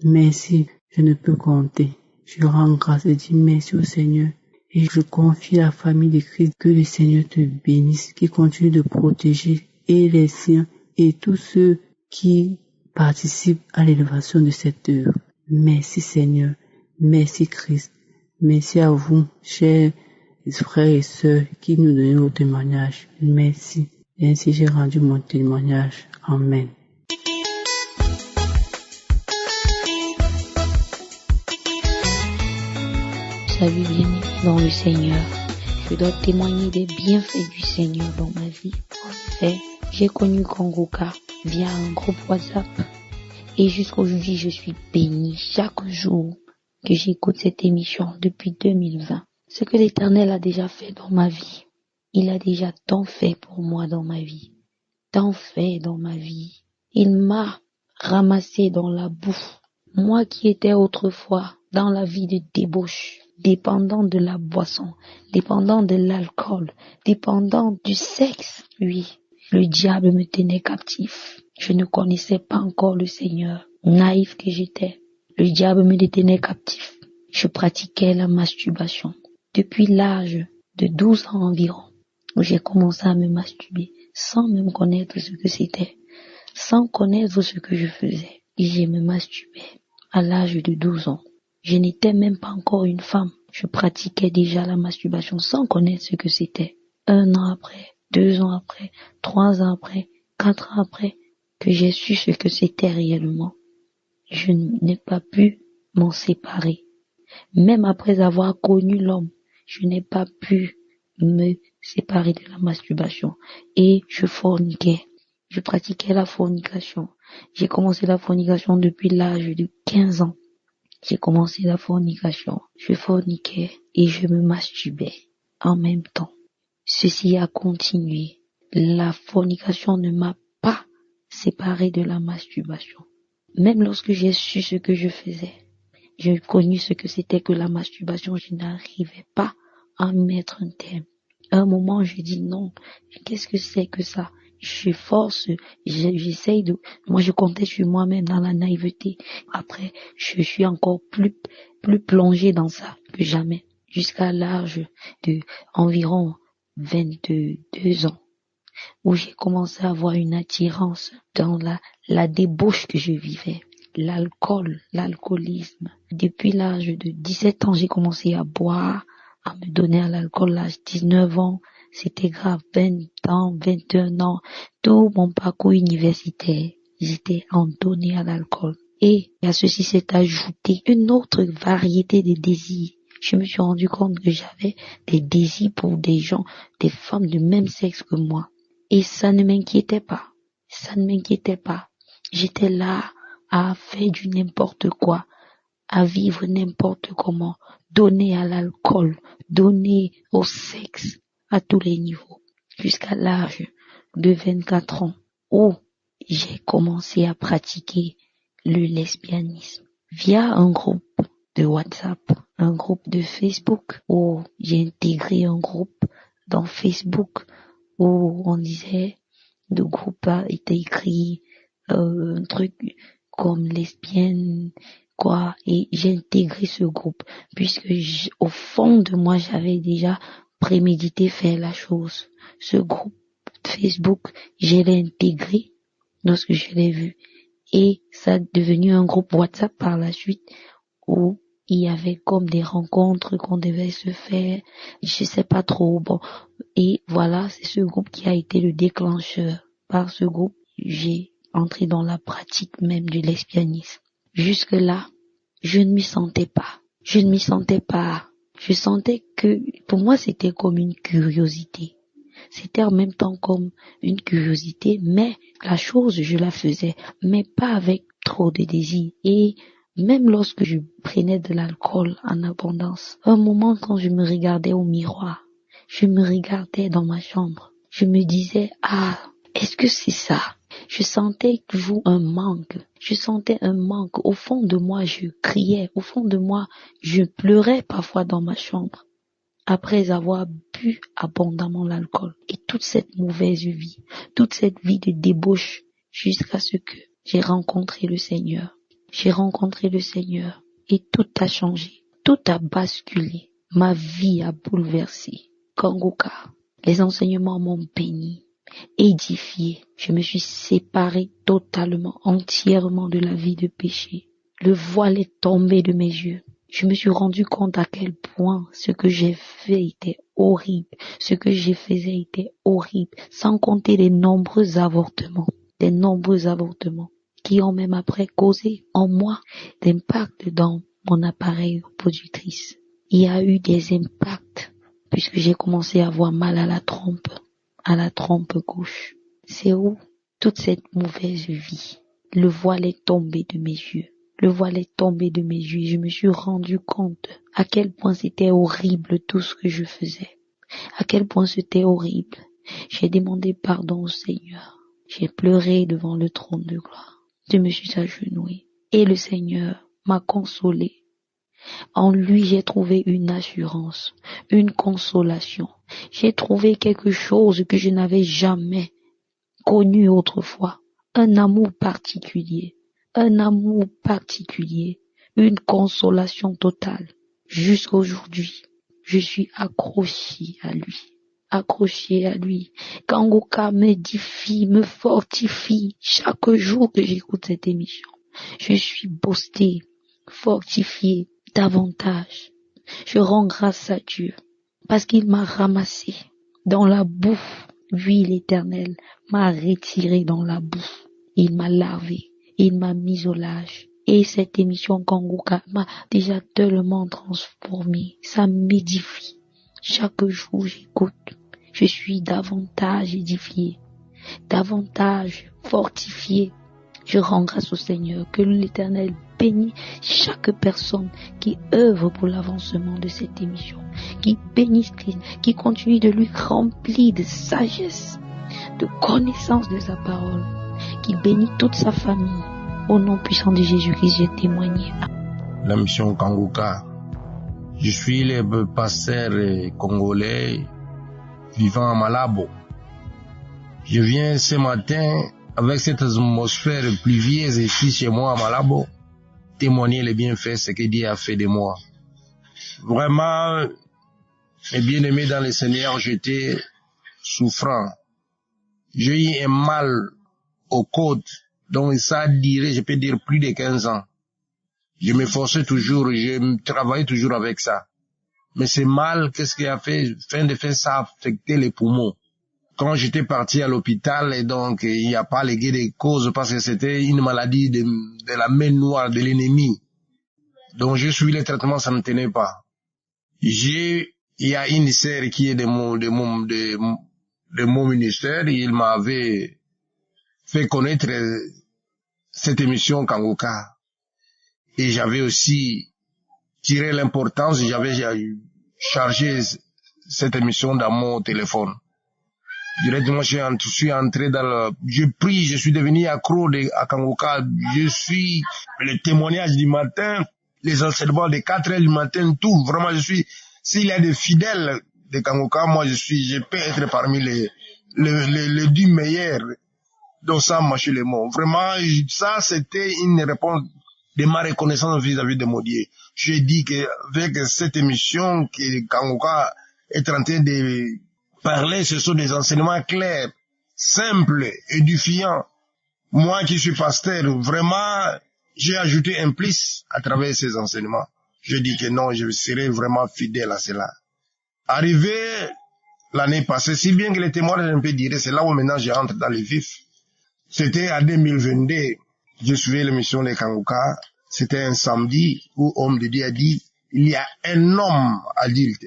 Merci, je ne peux compter. Je rends grâce et dis merci au Seigneur. Et je confie la famille de Christ, que le Seigneur te bénisse, qu'il continue de protéger et les siens et tous ceux qui participent à l'élévation de cette œuvre. Merci Seigneur, merci Christ, merci à vous, chers frères et sœurs, qui nous donnez vos témoignages. Merci. Et ainsi j'ai rendu mon témoignage. Amen. Salut bien-aimé dans le Seigneur. Je dois témoigner des bienfaits du Seigneur dans ma vie. En effet, j'ai connu Kanguka via un groupe WhatsApp et jusqu'aujourd'hui je suis bénie chaque jour que j'écoute cette émission depuis 2020. Ce que l'Éternel a déjà fait dans ma vie, il a déjà tant fait pour moi dans ma vie, tant fait dans ma vie. Il m'a ramassé dans la boue. Moi qui étais autrefois dans la vie de débauche, dépendant de la boisson, dépendant de l'alcool, dépendant du sexe. Oui, le diable me tenait captif. Je ne connaissais pas encore le Seigneur. Naïf que j'étais, le diable me détenait captif. Je pratiquais la masturbation. Depuis l'âge de 12 ans environ, où j'ai commencé à me masturber, sans même connaître ce que c'était, sans connaître ce que je faisais. Et je me masturbais à l'âge de 12 ans. Je n'étais même pas encore une femme. Je pratiquais déjà la masturbation sans connaître ce que c'était. 1 an après, 2 ans après, 3 ans après, 4 ans après, que j'ai su ce que c'était réellement. Je n'ai pas pu m'en séparer. Même après avoir connu l'homme, je n'ai pas pu me séparer de la masturbation. Et je forniquais. Je pratiquais la fornication. J'ai commencé la fornication depuis l'âge de 15 ans. J'ai commencé la fornication. Je forniquais et je me masturbais en même temps. Ceci a continué. La fornication ne m'a pas séparé de la masturbation. Même lorsque j'ai su ce que je faisais, j'ai connu ce que c'était que la masturbation, je n'arrivais pas à mettre un terme. À un moment, j'ai dit non, qu'est-ce que c'est que ça? Je force, j'essaye de... Moi, je comptais sur moi-même dans la naïveté. Après, je suis encore plus plongée dans ça que jamais. Jusqu'à l'âge de environ 22 ans, où j'ai commencé à avoir une attirance dans la débauche que je vivais. L'alcool, l'alcoolisme. Depuis l'âge de 17 ans, j'ai commencé à boire, à me donner à l'alcool. L'âge de 19 ans, c'était grave, 20 ans, 21 ans, tout mon parcours universitaire, j'étais en donné à l'alcool. Et à ceci s'est ajouté une autre variété de désirs. Je me suis rendu compte que j'avais des désirs pour des gens, des femmes de même sexe que moi. Et ça ne m'inquiétait pas. Ça ne m'inquiétait pas. J'étais là à faire du n'importe quoi, à vivre n'importe comment, donner à l'alcool, donner au sexe, à tous les niveaux, jusqu'à l'âge de 24 ans, où j'ai commencé à pratiquer le lesbianisme via un groupe de WhatsApp, un groupe de Facebook, où j'ai intégré un groupe dans Facebook où on disait, le groupe a été écrit un truc comme lesbienne, quoi, et j'ai intégré ce groupe, puisque au fond de moi, j'avais déjà prémédité faire la chose. Ce groupe Facebook, je l'ai intégré lorsque je l'ai vu, et ça a devenu un groupe WhatsApp par la suite, où il y avait comme des rencontres qu'on devait se faire, je sais pas trop, bon, et voilà, c'est ce groupe qui a été le déclencheur. Par ce groupe, j'ai entré dans la pratique même du lesbianisme. Jusque-là, je ne m'y sentais pas. Je ne m'y sentais pas. Je sentais que, pour moi, c'était comme une curiosité. C'était en même temps comme une curiosité, mais la chose, je la faisais, mais pas avec trop de désir. Et même lorsque je prenais de l'alcool en abondance, un moment quand je me regardais au miroir, je me regardais dans ma chambre, je me disais, ah, est-ce que c'est ça? Je sentais toujours un manque. Je sentais un manque. Au fond de moi, je criais. Au fond de moi, je pleurais parfois dans ma chambre. Après avoir bu abondamment l'alcool et toute cette mauvaise vie, toute cette vie de débauche, jusqu'à ce que j'ai rencontré le Seigneur. J'ai rencontré le Seigneur et tout a changé. Tout a basculé. Ma vie a bouleversé. Kanguka, les enseignements m'ont béni, édifié. Je me suis séparé totalement, entièrement de la vie de péché. Le voile est tombé de mes yeux. Je me suis rendu compte à quel point ce que j'ai fait était horrible. Ce que j'ai fait était horrible. Sans compter les nombreux avortements. Des nombreux avortements qui ont même après causé en moi d'impact dans mon appareil reproductrice. Il y a eu des impacts puisque j'ai commencé à avoir mal à la trompe gauche. C'est où toute cette mauvaise vie. Le voile est tombé de mes yeux. Le voile est tombé de mes yeux. Je me suis rendu compte à quel point c'était horrible tout ce que je faisais. À quel point c'était horrible. J'ai demandé pardon au Seigneur. J'ai pleuré devant le trône de gloire. Je me suis agenouillé. Et le Seigneur m'a consolé. En lui, j'ai trouvé une assurance, une consolation. J'ai trouvé quelque chose que je n'avais jamais connu autrefois. Un amour particulier, une consolation totale. Jusqu'à aujourd'hui, je suis accroché à lui. Kanguka m'édifie, me fortifie chaque jour que j'écoute cette émission. Je suis boosté, fortifié davantage. Je rends grâce à Dieu parce qu'il m'a ramassé dans la boue. Lui, l'Éternel, m'a retiré dans la boue. Il m'a lavé, il m'a mis au large. Et cette émission Kanguka m'a déjà tellement transformé. Ça m'édifie. Chaque jour j'écoute, je suis davantage édifié, davantage fortifié. Je rends grâce au Seigneur, que l'Éternel bénisse chaque personne qui œuvre pour l'avancement de cette émission, qui bénisse Christ, qui continue de lui remplir de sagesse, de connaissance de sa parole, qui bénisse toute sa famille. Au nom puissant de Jésus-Christ, j'ai témoigné. La mission Kanguka. Je suis le pasteur congolais vivant à Malabo. Je viens ce matin avec cette atmosphère pluvieuse ici chez moi à Malabo, témoigner les bienfaits, ce que Dieu a fait de moi. Vraiment, mes bien-aimés dans le Seigneur, j'étais souffrant. J'ai eu un mal aux côtes, donc ça dirait, je peux dire, plus de 15 ans. Je m'efforçais toujours, je travaillais toujours avec ça. Mais c'est mal, qu'est-ce qu'il a fait? Fin de fait, ça a affecté les poumons. Quand j'étais parti à l'hôpital, et donc il n'y a pas légué des causes parce que c'était une maladie de la main noire de l'ennemi. Donc je suis le traitement, ça ne tenait pas. Il y a une sœur qui est de mon ministère, il m'avait fait connaître cette émission Kanguka. Et j'avais aussi tiré l'importance, j'avais chargé cette émission dans mon téléphone. Directement, je suis entré je prie, je suis devenu accro à Kanguka. Je suis le témoignage du matin, les enseignements de 4 heures du matin, tout. Vraiment, s'il y a des fidèles de Kanguka, moi, je peux être parmi les 10 meilleurs. Donc, ça mâcher les mots. Vraiment, ça, c'était une réponse de ma reconnaissance vis-à-vis de mon Dieu. Je dis qu'avec cette émission que Kanguka est en train de parler, ce sont des enseignements clairs, simples, édifiants. Moi qui suis pasteur, vraiment, j'ai ajouté un plus à travers ces enseignements. Je dis que non, je serai vraiment fidèle à cela. Arrivé l'année passée, si bien que les témoignages un peu diraient, c'est là où maintenant je rentre dans les vifs. C'était en 2022, je suivais l'émission de Kanguka. C'était un samedi où homme de Dieu a dit, il y a un homme adulte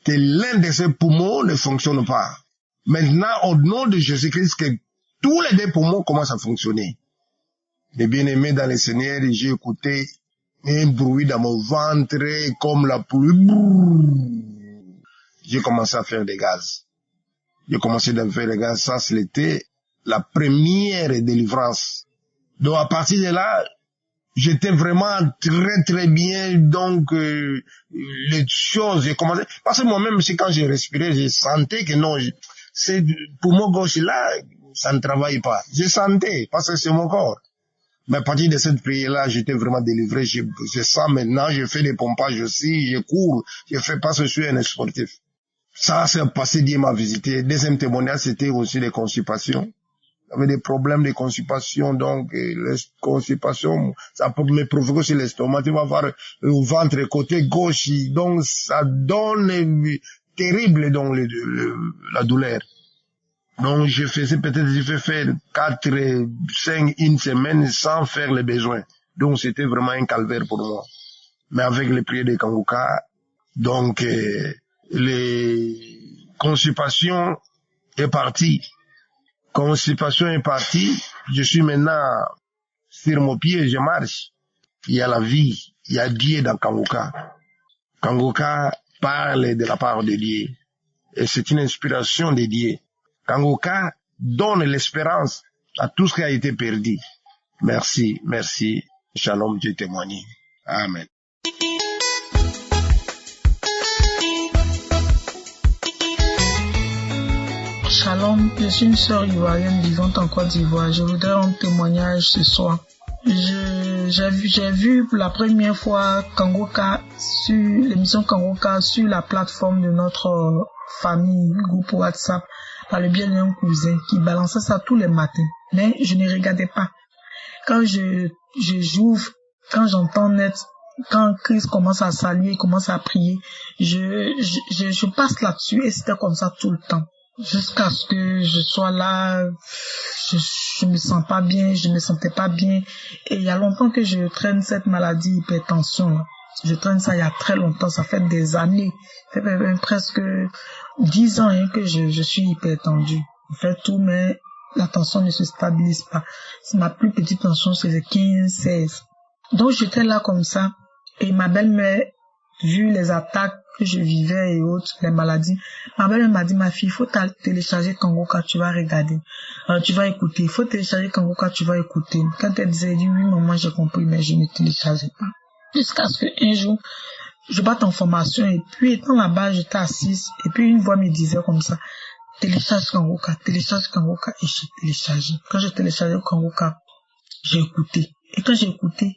que l'un de ses poumons ne fonctionne pas. Maintenant, au nom de Jésus-Christ, que tous les 2 poumons commencent à fonctionner. Les bien-aimés dans le Seigneur, j'ai écouté un bruit dans mon ventre comme la pluie. J'ai commencé à faire des gaz. J'ai commencé à faire des gaz, ça c'était la première délivrance. Donc à partir de là, j'étais vraiment très très bien. Donc les choses, j'ai commencé. Parce que moi-même, c'est quand j'ai respiré, je sentais que non, c'est pour mon gauche là, ça ne travaille pas. Je sentais parce que c'est mon corps. Mais à partir de cette prière-là, j'étais vraiment délivré. Je sens maintenant, je fais des pompages aussi, je cours, je fais parce que je suis un sportif. Ça s'est passé, Dieu m'a visité. Deuxième témoignage, c'était aussi des constipations. J'avais des problèmes de constipation, donc les constipations, ça peut me provoquer aussi l'estomac. Tu vas voir le ventre côté gauche, donc ça donne terrible donc la douleur. Donc je fais faire 4, 5, une semaine sans faire les besoins. Donc c'était vraiment un calvaire pour moi. Mais avec les prières de Kanguka, donc les constipations est partie. Constipation est partie. Je suis maintenant sur mon pied, je marche. Il y a la vie, il y a Dieu dans Kanguka. Kanguka parle de la part de Dieu. Et c'est une inspiration de Dieu. Kanguka donne l'espérance à tout ce qui a été perdu. Merci, merci. Shalom, Dieu témoigne. Amen. Shalom, je suis une sœur ivoirienne vivante en Côte d'Ivoire. Je voudrais un témoignage ce soir. J'ai vu pour la première fois Kanguka sur l'émission Kanguka sur la plateforme de notre famille, groupe WhatsApp, par le biais d'un cousin qui balançait ça tous les matins. Mais je ne regardais pas. Quand j'ouvre, quand j'entends net, quand Christ commence à saluer, commence à prier, je passe là-dessus et c'était comme ça tout le temps. Jusqu'à ce que je sois là, je me sens pas bien, je me sentais pas bien. Et il y a longtemps que je traîne cette maladie hypertension. Je traîne ça il y a très longtemps, ça fait des années. Ça fait même presque 10 ans que je suis hypertendu. Je fais tout, mais la tension ne se stabilise pas. Ma plus petite tension, c'est 15, 16. Donc j'étais là comme ça. Et ma belle-mère, vu les attaques que je vivais et autres, les maladies, ma belle-mère m'a dit, ma fille, il faut télécharger Kanguka, tu vas regarder. Tu vas écouter. Il faut télécharger Kanguka, tu vas écouter. Quand elle disait, elle dit, oui, maman, j'ai compris, mais je ne téléchargeais pas. Jusqu'à ce qu'un jour, je batte en formation et puis étant là-bas, j'étais assise et puis une voix me disait comme ça, télécharge Kanguka et j'ai téléchargé. Quand j'ai téléchargé Kanguka, j'ai écouté. Et quand j'ai écouté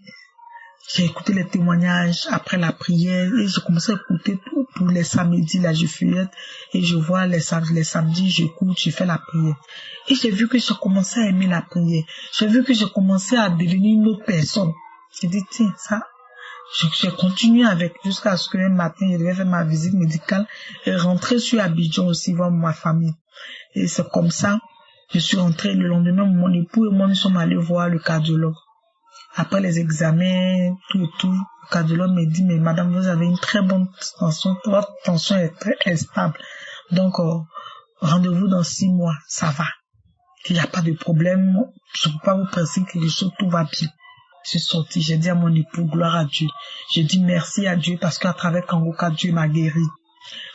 les témoignages après la prière et j'ai commencé à écouter tout pour les samedis, là je feuillette et je vois les samedis, j'écoute, je fais la prière. Et j'ai vu que j'ai commencé à aimer la prière. J'ai vu que j'ai commencé à devenir une autre personne. J'ai dit, tiens, ça, j'ai continué avec jusqu'à ce qu'un matin, je devais faire ma visite médicale et rentrer sur Abidjan aussi voir ma famille. Et c'est comme ça, je suis rentrée le lendemain, mon époux et moi, nous sommes allés voir le cardiologue. Après les examens, tout, le cardiologue m'a dit, mais madame, vous avez une très bonne tension, votre tension est très instable. Donc, rendez-vous dans 6 mois, ça va. Il n'y a pas de problème, je ne peux pas vous presser quelque chose, tout va bien. Je suis sortie, j'ai dit à mon époux, gloire à Dieu. J'ai dit merci à Dieu parce qu'à travers Kanguka, Dieu m'a guéri.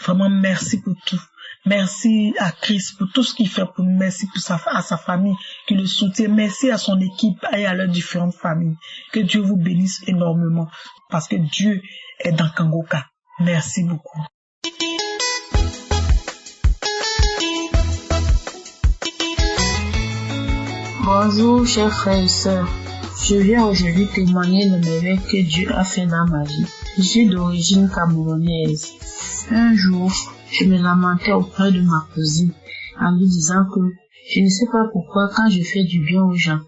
Vraiment, merci pour tout. Merci à Christ pour tout ce qu'il fait pour nous. Merci à sa famille qui le soutient. Merci à son équipe et à leurs différentes familles. Que Dieu vous bénisse énormément parce que Dieu est dans Kanguka. Merci beaucoup. Bonjour, chers frères et sœurs. Je viens aujourd'hui témoigner de merveilles que Dieu a fait dans ma vie. Je suis d'origine camerounaise. Un jour, je me lamentais auprès de ma cousine en lui disant que je ne sais pas pourquoi quand je fais du bien aux gens,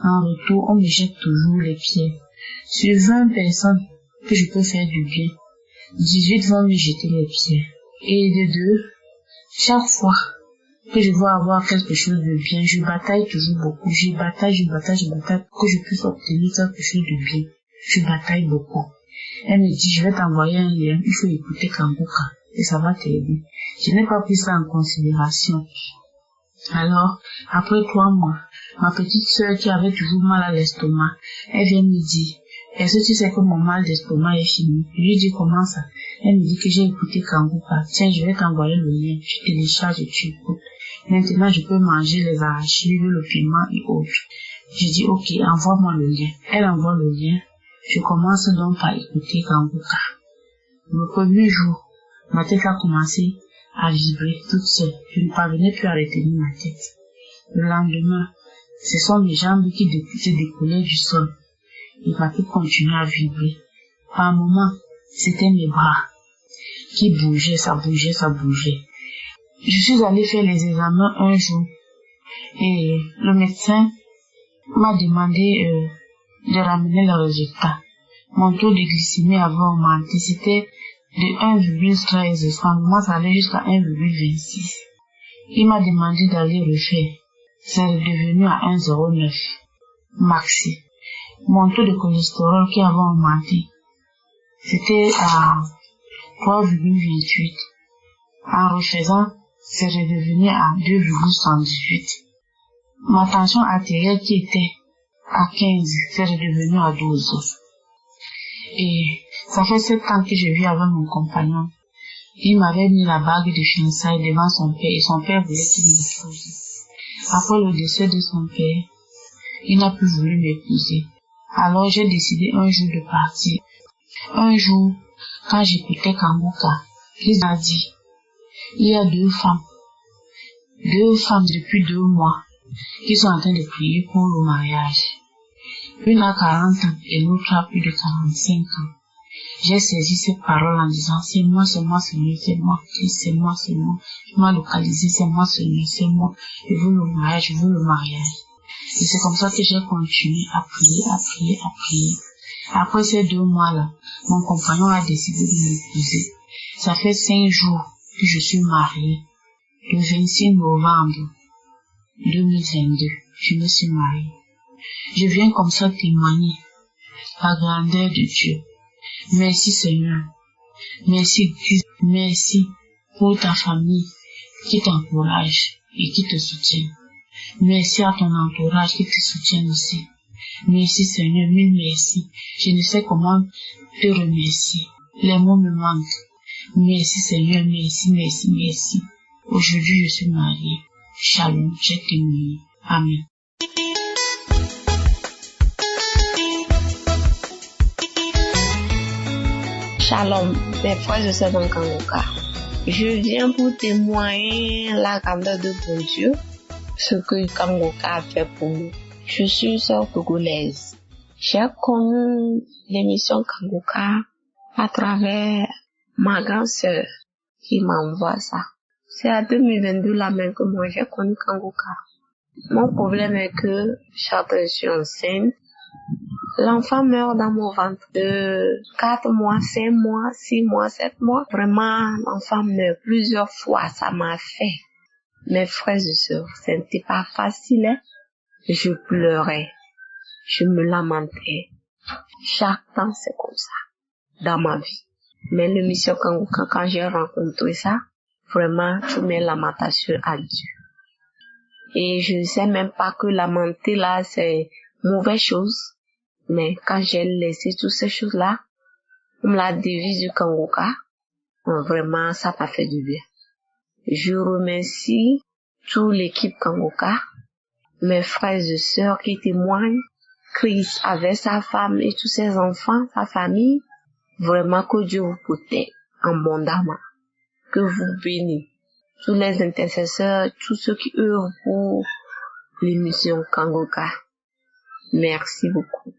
en retour, on me jette toujours les pieds. Sur 20 personnes que je peux faire du bien, 18 vont me jeter les pieds. Et de deux, chaque fois que je veux avoir quelque chose de bien, je bataille toujours beaucoup. Je bataille, que je puisse obtenir quelque chose de bien. Je bataille beaucoup. Elle me dit, je vais t'envoyer un lien, il faut écouter Kanguka, et ça va t'aider. Je n'ai pas pris ça en considération. Alors, après 3 mois, ma petite sœur qui avait toujours mal à l'estomac, elle vient me dire, est-ce que tu sais que mon mal d'estomac est fini? Je lui dis, comment ça? Elle me dit que j'ai écouté Kanguka. Tiens, je vais t'envoyer le lien. Je télécharge et tu écoutes. Maintenant, je peux manger les arachides, le piment et autres. Je dis, ok, envoie-moi le lien. Elle envoie le lien. Je commence donc par écouter Kanguka. Le premier jour, ma tête a commencé à vibrer toute seule. Je ne parvenais plus à retenir ma tête. Le lendemain, ce sont mes jambes qui se décollaient du sol. Et ma tête continuait à vibrer. Par moments, c'était mes bras qui bougeaient, ça bougeait, ça bougeait. Je suis allée faire les examens un jour et le médecin m'a demandé de ramener le résultat. Mon taux de glycémie avait augmenté, c'était de 1,13, moi ça allait jusqu'à 1,26. Il m'a demandé d'aller refaire. C'est devenu à 1,09 maxi. Mon taux de cholestérol qui avait augmenté, c'était à 3,28. En refaisant, c'est redevenu à 2,78. Ma tension artérielle qui était à 15, c'est redevenu à 12. Et ça fait 7 ans que je vis avec mon compagnon. Il m'avait mis la bague de fiançailles devant son père et son père voulait qu'il m'épouse. Après le décès de son père, il n'a plus voulu m'épouser. Alors j'ai décidé un jour de partir. Un jour, quand j'écoutais Kanguka, il m'a dit, il y a 2 femmes depuis 2 mois, qui sont en train de prier pour le mariage. Une a 40 ans et l'autre a plus de 45 ans. J'ai saisi ces paroles en disant, c'est moi, Seigneur, c'est moi, Christ, c'est moi. Je m'ai localisé, c'est moi, Seigneur, c'est moi. Je veux le mariage, Et c'est comme ça que j'ai continué à prier. Après ces 2 mois-là, mon compagnon a décidé de m'épouser. Ça fait 5 jours que je suis mariée. Le 26 novembre 2022, je me suis mariée. Je viens comme ça témoigner la grandeur de Dieu. Merci Seigneur. Merci Christ. Merci pour ta famille qui t'encourage et qui te soutient. Merci à ton entourage qui te soutient aussi. Merci Seigneur, mille merci. Je ne sais comment te remercier. Les mots me manquent. Merci Seigneur, merci. Aujourd'hui je suis mariée. Shalom, j'ai témoigné. Amen. Shalom, mes frères et sœurs dans Kanguka. Je viens pour témoigner la grandeur de bon Dieu, ce que Kanguka a fait pour nous. Je suis sœur togolaise. J'ai connu l'émission Kanguka à travers ma grande sœur qui m'envoie ça. C'est en 2022 là même que moi j'ai connu Kanguka. Mon problème est que je suis enceinte. L'enfant meurt dans mon ventre de 4 mois, 5 mois, 6 mois, 7 mois. Vraiment, l'enfant meurt plusieurs fois. Ça m'a fait. Mes frères et sœurs, ce n'était pas facile. Hein? Je pleurais. Je me lamentais. Chaque temps, c'est comme ça dans ma vie. Mais l'émission Kanguka, quand j'ai rencontré ça, vraiment, toutes mes lamentations à Dieu. Et je ne sais même pas que lamenter là, c'est mauvaise chose. Mais quand j'ai laissé toutes ces choses-là, comme la devise du Kanguka, vraiment, ça m'a fait du bien. Je remercie toute l'équipe Kanguka, mes frères et sœurs qui témoignent, Christ avec sa femme et tous ses enfants, sa famille. Vraiment que Dieu vous protège abondamment, que vous bénisse. Tous les intercesseurs, tous ceux qui œuvrent pour l'émission Kanguka. Merci beaucoup.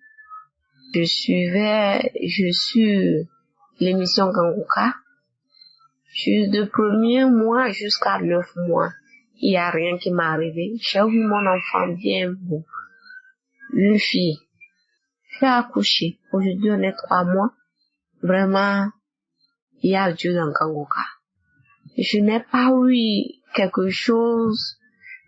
Je suis l'émission Kanguka. De 1er mois jusqu'à 9 mois. Il n'y a rien qui m'est arrivé. J'ai eu mon enfant bien beau. Une fille. J'ai accouché. Aujourd'hui, on est 3 mois. Vraiment, il y a Dieu dans Kanguka. Je n'ai pas eu quelque chose.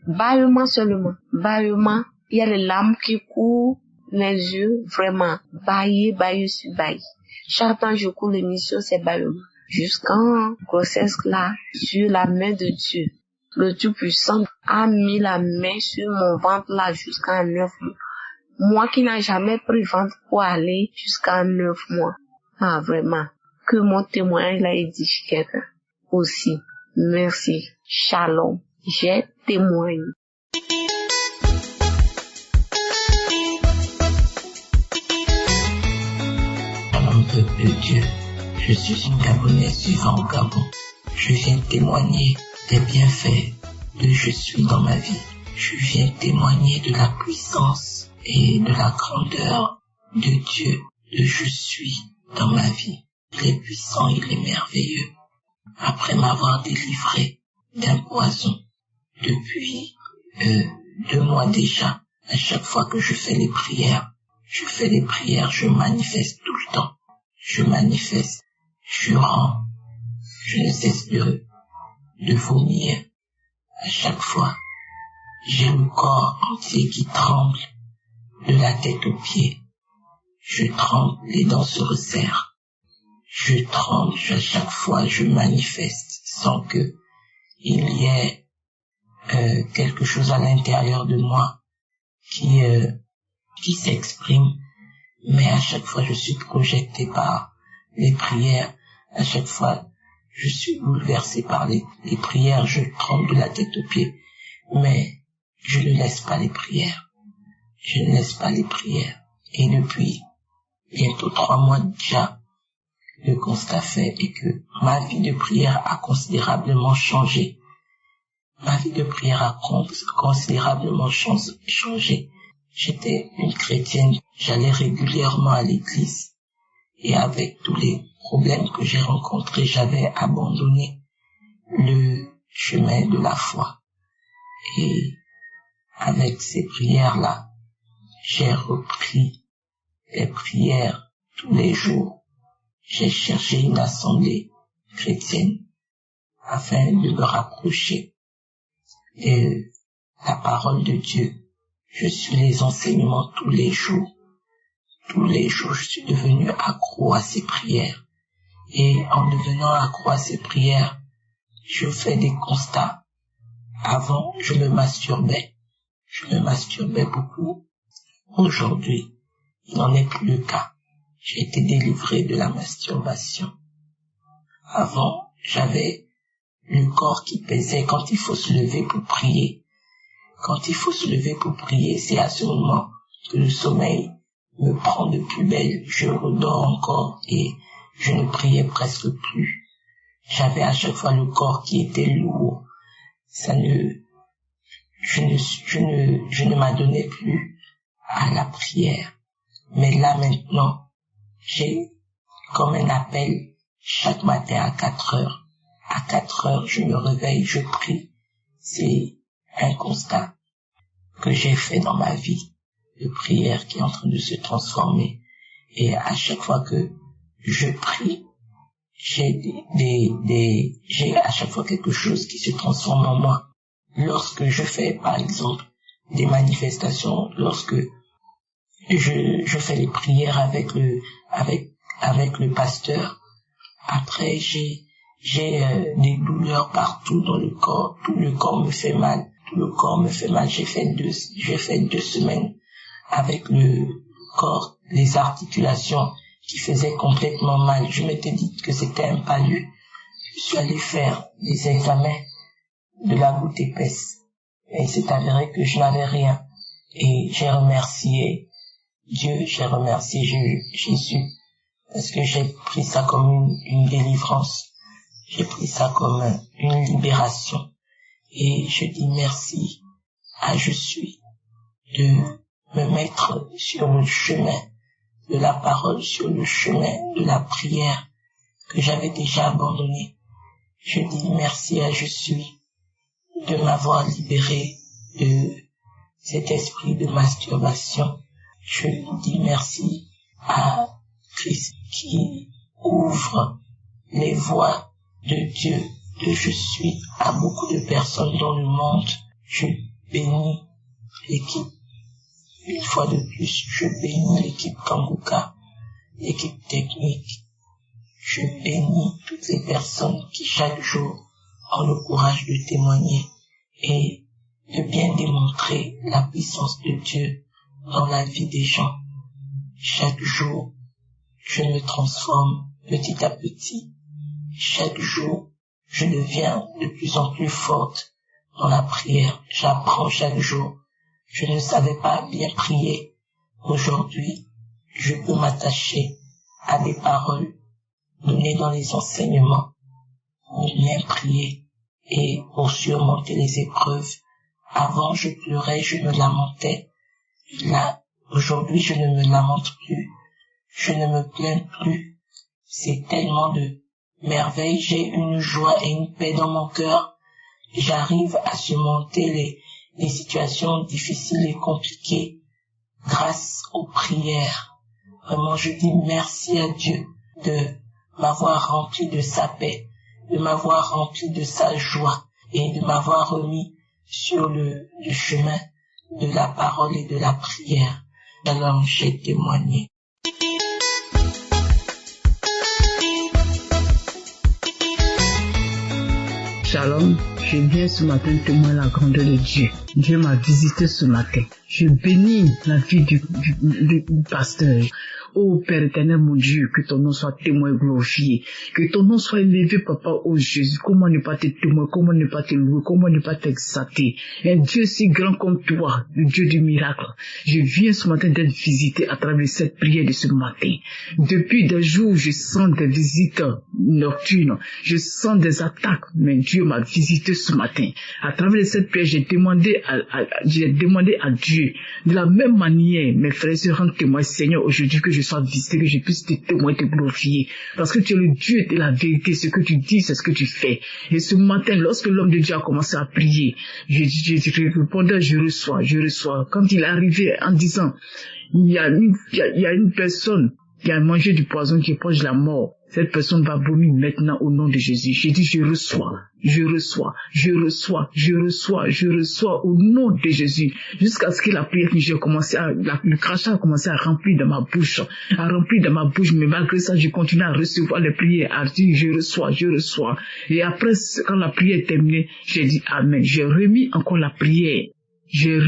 Bâillement seulement. Bâillement. Il y a les larmes qui courent. Les yeux, vraiment, baillé sur baillé. Chaque temps je cours l'émission, c'est baillement. Jusqu'en grossesse là, sur la main de Dieu. Le Tout-Puissant a mis la main sur mon ventre là jusqu'à 9 mois. Moi qui n'ai jamais pris ventre pour aller jusqu'à 9 mois. Ah, vraiment. Que mon témoignage là édifie quelqu'un. Aussi. Merci. Shalom. j'ai témoigné. Peuple de Dieu, je suis une Gabonaise vivant au Gabon. Je viens témoigner des bienfaits de je suis dans ma vie. Je viens témoigner de la puissance et de la grandeur de Dieu, de je suis dans ma vie. Il est puissant, il est merveilleux. Après m'avoir délivré d'un poison depuis 2 mois déjà, à chaque fois que je fais les prières, je manifeste tout le temps. Je manifeste, je ne cesse de vomir. À chaque fois, j'ai le corps entier qui tremble, de la tête aux pieds. Je tremble, les dents se resserrent. Je tremble, à chaque fois, je manifeste sans que il y ait quelque chose à l'intérieur de moi qui s'exprime. Mais à chaque fois, je suis projeté par les prières. À chaque fois, je suis bouleversé par les prières. Je tremble de la tête aux pieds. Mais je ne laisse pas les prières. Je ne laisse pas les prières. Et depuis bientôt 3 mois déjà, le constat fait est que ma vie de prière a considérablement changé. Ma vie de prière a considérablement changé. J'étais une chrétienne, j'allais régulièrement à l'église et avec tous les problèmes que j'ai rencontrés, j'avais abandonné le chemin de la foi. Et avec ces prières-là, j'ai repris les prières tous les jours. J'ai cherché une assemblée chrétienne afin de me rapprocher de la parole de Dieu. Je suis les enseignements tous les jours. Tous les jours, je suis devenu accro à ces prières. Et en devenant accro à ces prières, je fais des constats. Avant, je me masturbais. Je me masturbais beaucoup. Aujourd'hui, il n'en est plus le cas. J'ai été délivré de la masturbation. Avant, j'avais le corps qui pesait quand il faut se lever pour prier. Quand il faut se lever pour prier, c'est à ce moment que le sommeil me prend de plus belle. Je redors encore et je ne priais presque plus. J'avais à chaque fois le corps qui était lourd. Je ne m'adonnais plus à la prière. Mais là maintenant, j'ai comme un appel chaque matin à 4 heures. À 4 heures, je me réveille, je prie. C'est un constat que j'ai fait dans ma vie de prière qui est en train de se transformer. Et à chaque fois que je prie, j'ai à chaque fois quelque chose qui se transforme en moi. Lorsque je fais, par exemple, des manifestations, lorsque je fais les prières avec le pasteur, après j'ai des douleurs partout dans le corps, tout le corps me fait mal. J'ai fait 2 semaines avec le corps, les articulations qui faisaient complètement mal. Je m'étais dit que c'était un palu. Je suis allé faire des examens de la goutte épaisse. Et il s'est avéré que je n'avais rien. Et j'ai remercié Dieu, j'ai remercié Jésus. Parce que j'ai pris ça comme une délivrance. J'ai pris ça comme une libération. Et je dis merci à je suis de me mettre sur le chemin de la parole, sur le chemin de la prière que j'avais déjà abandonné. Je dis merci à je suis de m'avoir libéré de cet esprit de masturbation. Je dis merci à Christ qui ouvre les voies de Dieu, de je suis à beaucoup de personnes dans le monde. Je bénis l'équipe. Une fois de plus, je bénis l'équipe Kanguka, l'équipe technique. Je bénis toutes les personnes qui chaque jour ont le courage de témoigner et de bien démontrer la puissance de Dieu dans la vie des gens. Chaque jour, je me transforme petit à petit. Chaque jour, je deviens de plus en plus forte dans la prière. J'apprends chaque jour. Je ne savais pas bien prier. Aujourd'hui, je peux m'attacher à des paroles données dans les enseignements pour bien prier et pour surmonter les épreuves. Avant, je pleurais, je me lamentais. Là, aujourd'hui, je ne me lamente plus. Je ne me plains plus. C'est tellement de merveilles. J'ai une joie et une paix dans mon cœur. J'arrive à surmonter les situations difficiles et compliquées grâce aux prières. Vraiment, je dis merci à Dieu de m'avoir rempli de sa paix, de m'avoir rempli de sa joie et de m'avoir remis sur le chemin de la parole et de la prière. Alors, j'ai témoigné. Shalom, je viens ce matin témoigner la grandeur de Dieu. Dieu m'a visité ce matin. Je bénis la vie du pasteur. Ô Père éternel, mon Dieu, que ton nom soit témoin et glorifié. Que ton nom soit élevé, Papa, ô Jésus. Comment ne pas te témoigner, comment ne pas te louer, comment ne pas t'exalter. Un Dieu si grand comme toi, le Dieu du miracle. Je viens ce matin d'être visité à travers cette prière de ce matin. Depuis des jours, je sens des visites nocturnes. Je sens des attaques, mais Dieu m'a visité ce matin. À travers cette prière, j'ai demandé à Dieu, de la même manière, mes frères et sœurs, rendent témoin, Seigneur, aujourd'hui que je sois visité, que je puisse te témoigner, te glorifier. Parce que tu es le Dieu de la vérité. Ce que tu dis, c'est ce que tu fais. Et ce matin, lorsque l'homme de Dieu a commencé à prier, je répondais, je reçois. Quand il est arrivé en disant, il y a une personne qui a mangé du poison qui est proche de la mort. Cette personne va vomir maintenant au nom de Jésus. J'ai dit, je reçois au nom de Jésus. Jusqu'à ce que la prière finisse, le crachat a commencé à remplir dans ma bouche. Mais malgré ça, je continue à recevoir les prières, à dire, je reçois. Et après, quand la prière est terminée, j'ai dit, Amen. J'ai remis encore la prière. J'ai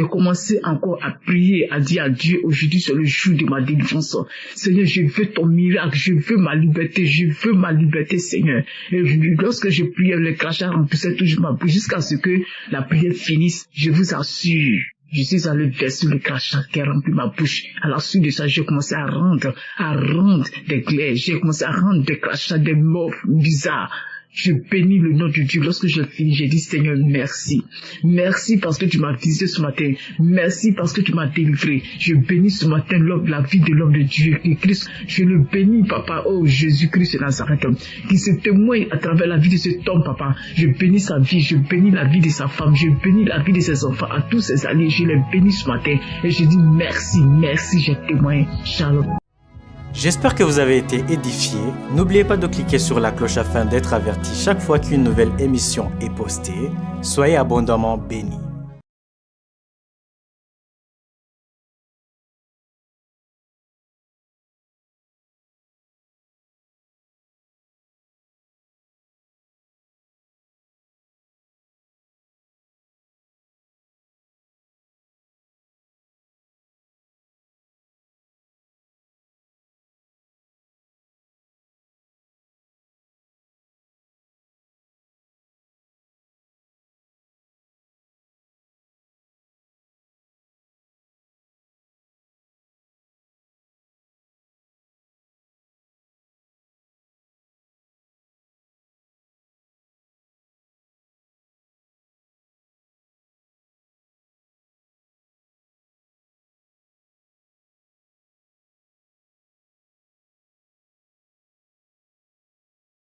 commencé encore à prier, à dire à Dieu, aujourd'hui c'est le jour de ma délivrance. Seigneur, je veux ton miracle, je veux ma liberté, Seigneur. Et lorsque je priais, le crachat remplissait toujours ma bouche jusqu'à ce que la prière finisse. Je vous assure, je suis allé verser le crachat qui a rempli ma bouche. À la suite de ça, j'ai commencé à rendre des glaives, j'ai commencé à rendre des crachats, des mots bizarres. Je bénis le nom de Dieu. Lorsque je finis, j'ai dit, Seigneur, merci. Merci parce que tu m'as visité ce matin. Merci parce que tu m'as délivré. Je bénis ce matin la vie de l'homme de Dieu, Christ. Je le bénis, Papa, oh Jésus-Christ de Nazareth, qui se témoigne à travers la vie de cet homme, Papa. Je bénis sa vie, je bénis la vie de sa femme, je bénis la vie de ses enfants, à tous ses alliés. Je les bénis ce matin. Et je dis merci, j'ai témoigné. Shalom. J'espère que vous avez été édifiés. N'oubliez pas de cliquer sur la cloche afin d'être averti chaque fois qu'une nouvelle émission est postée. Soyez abondamment bénis.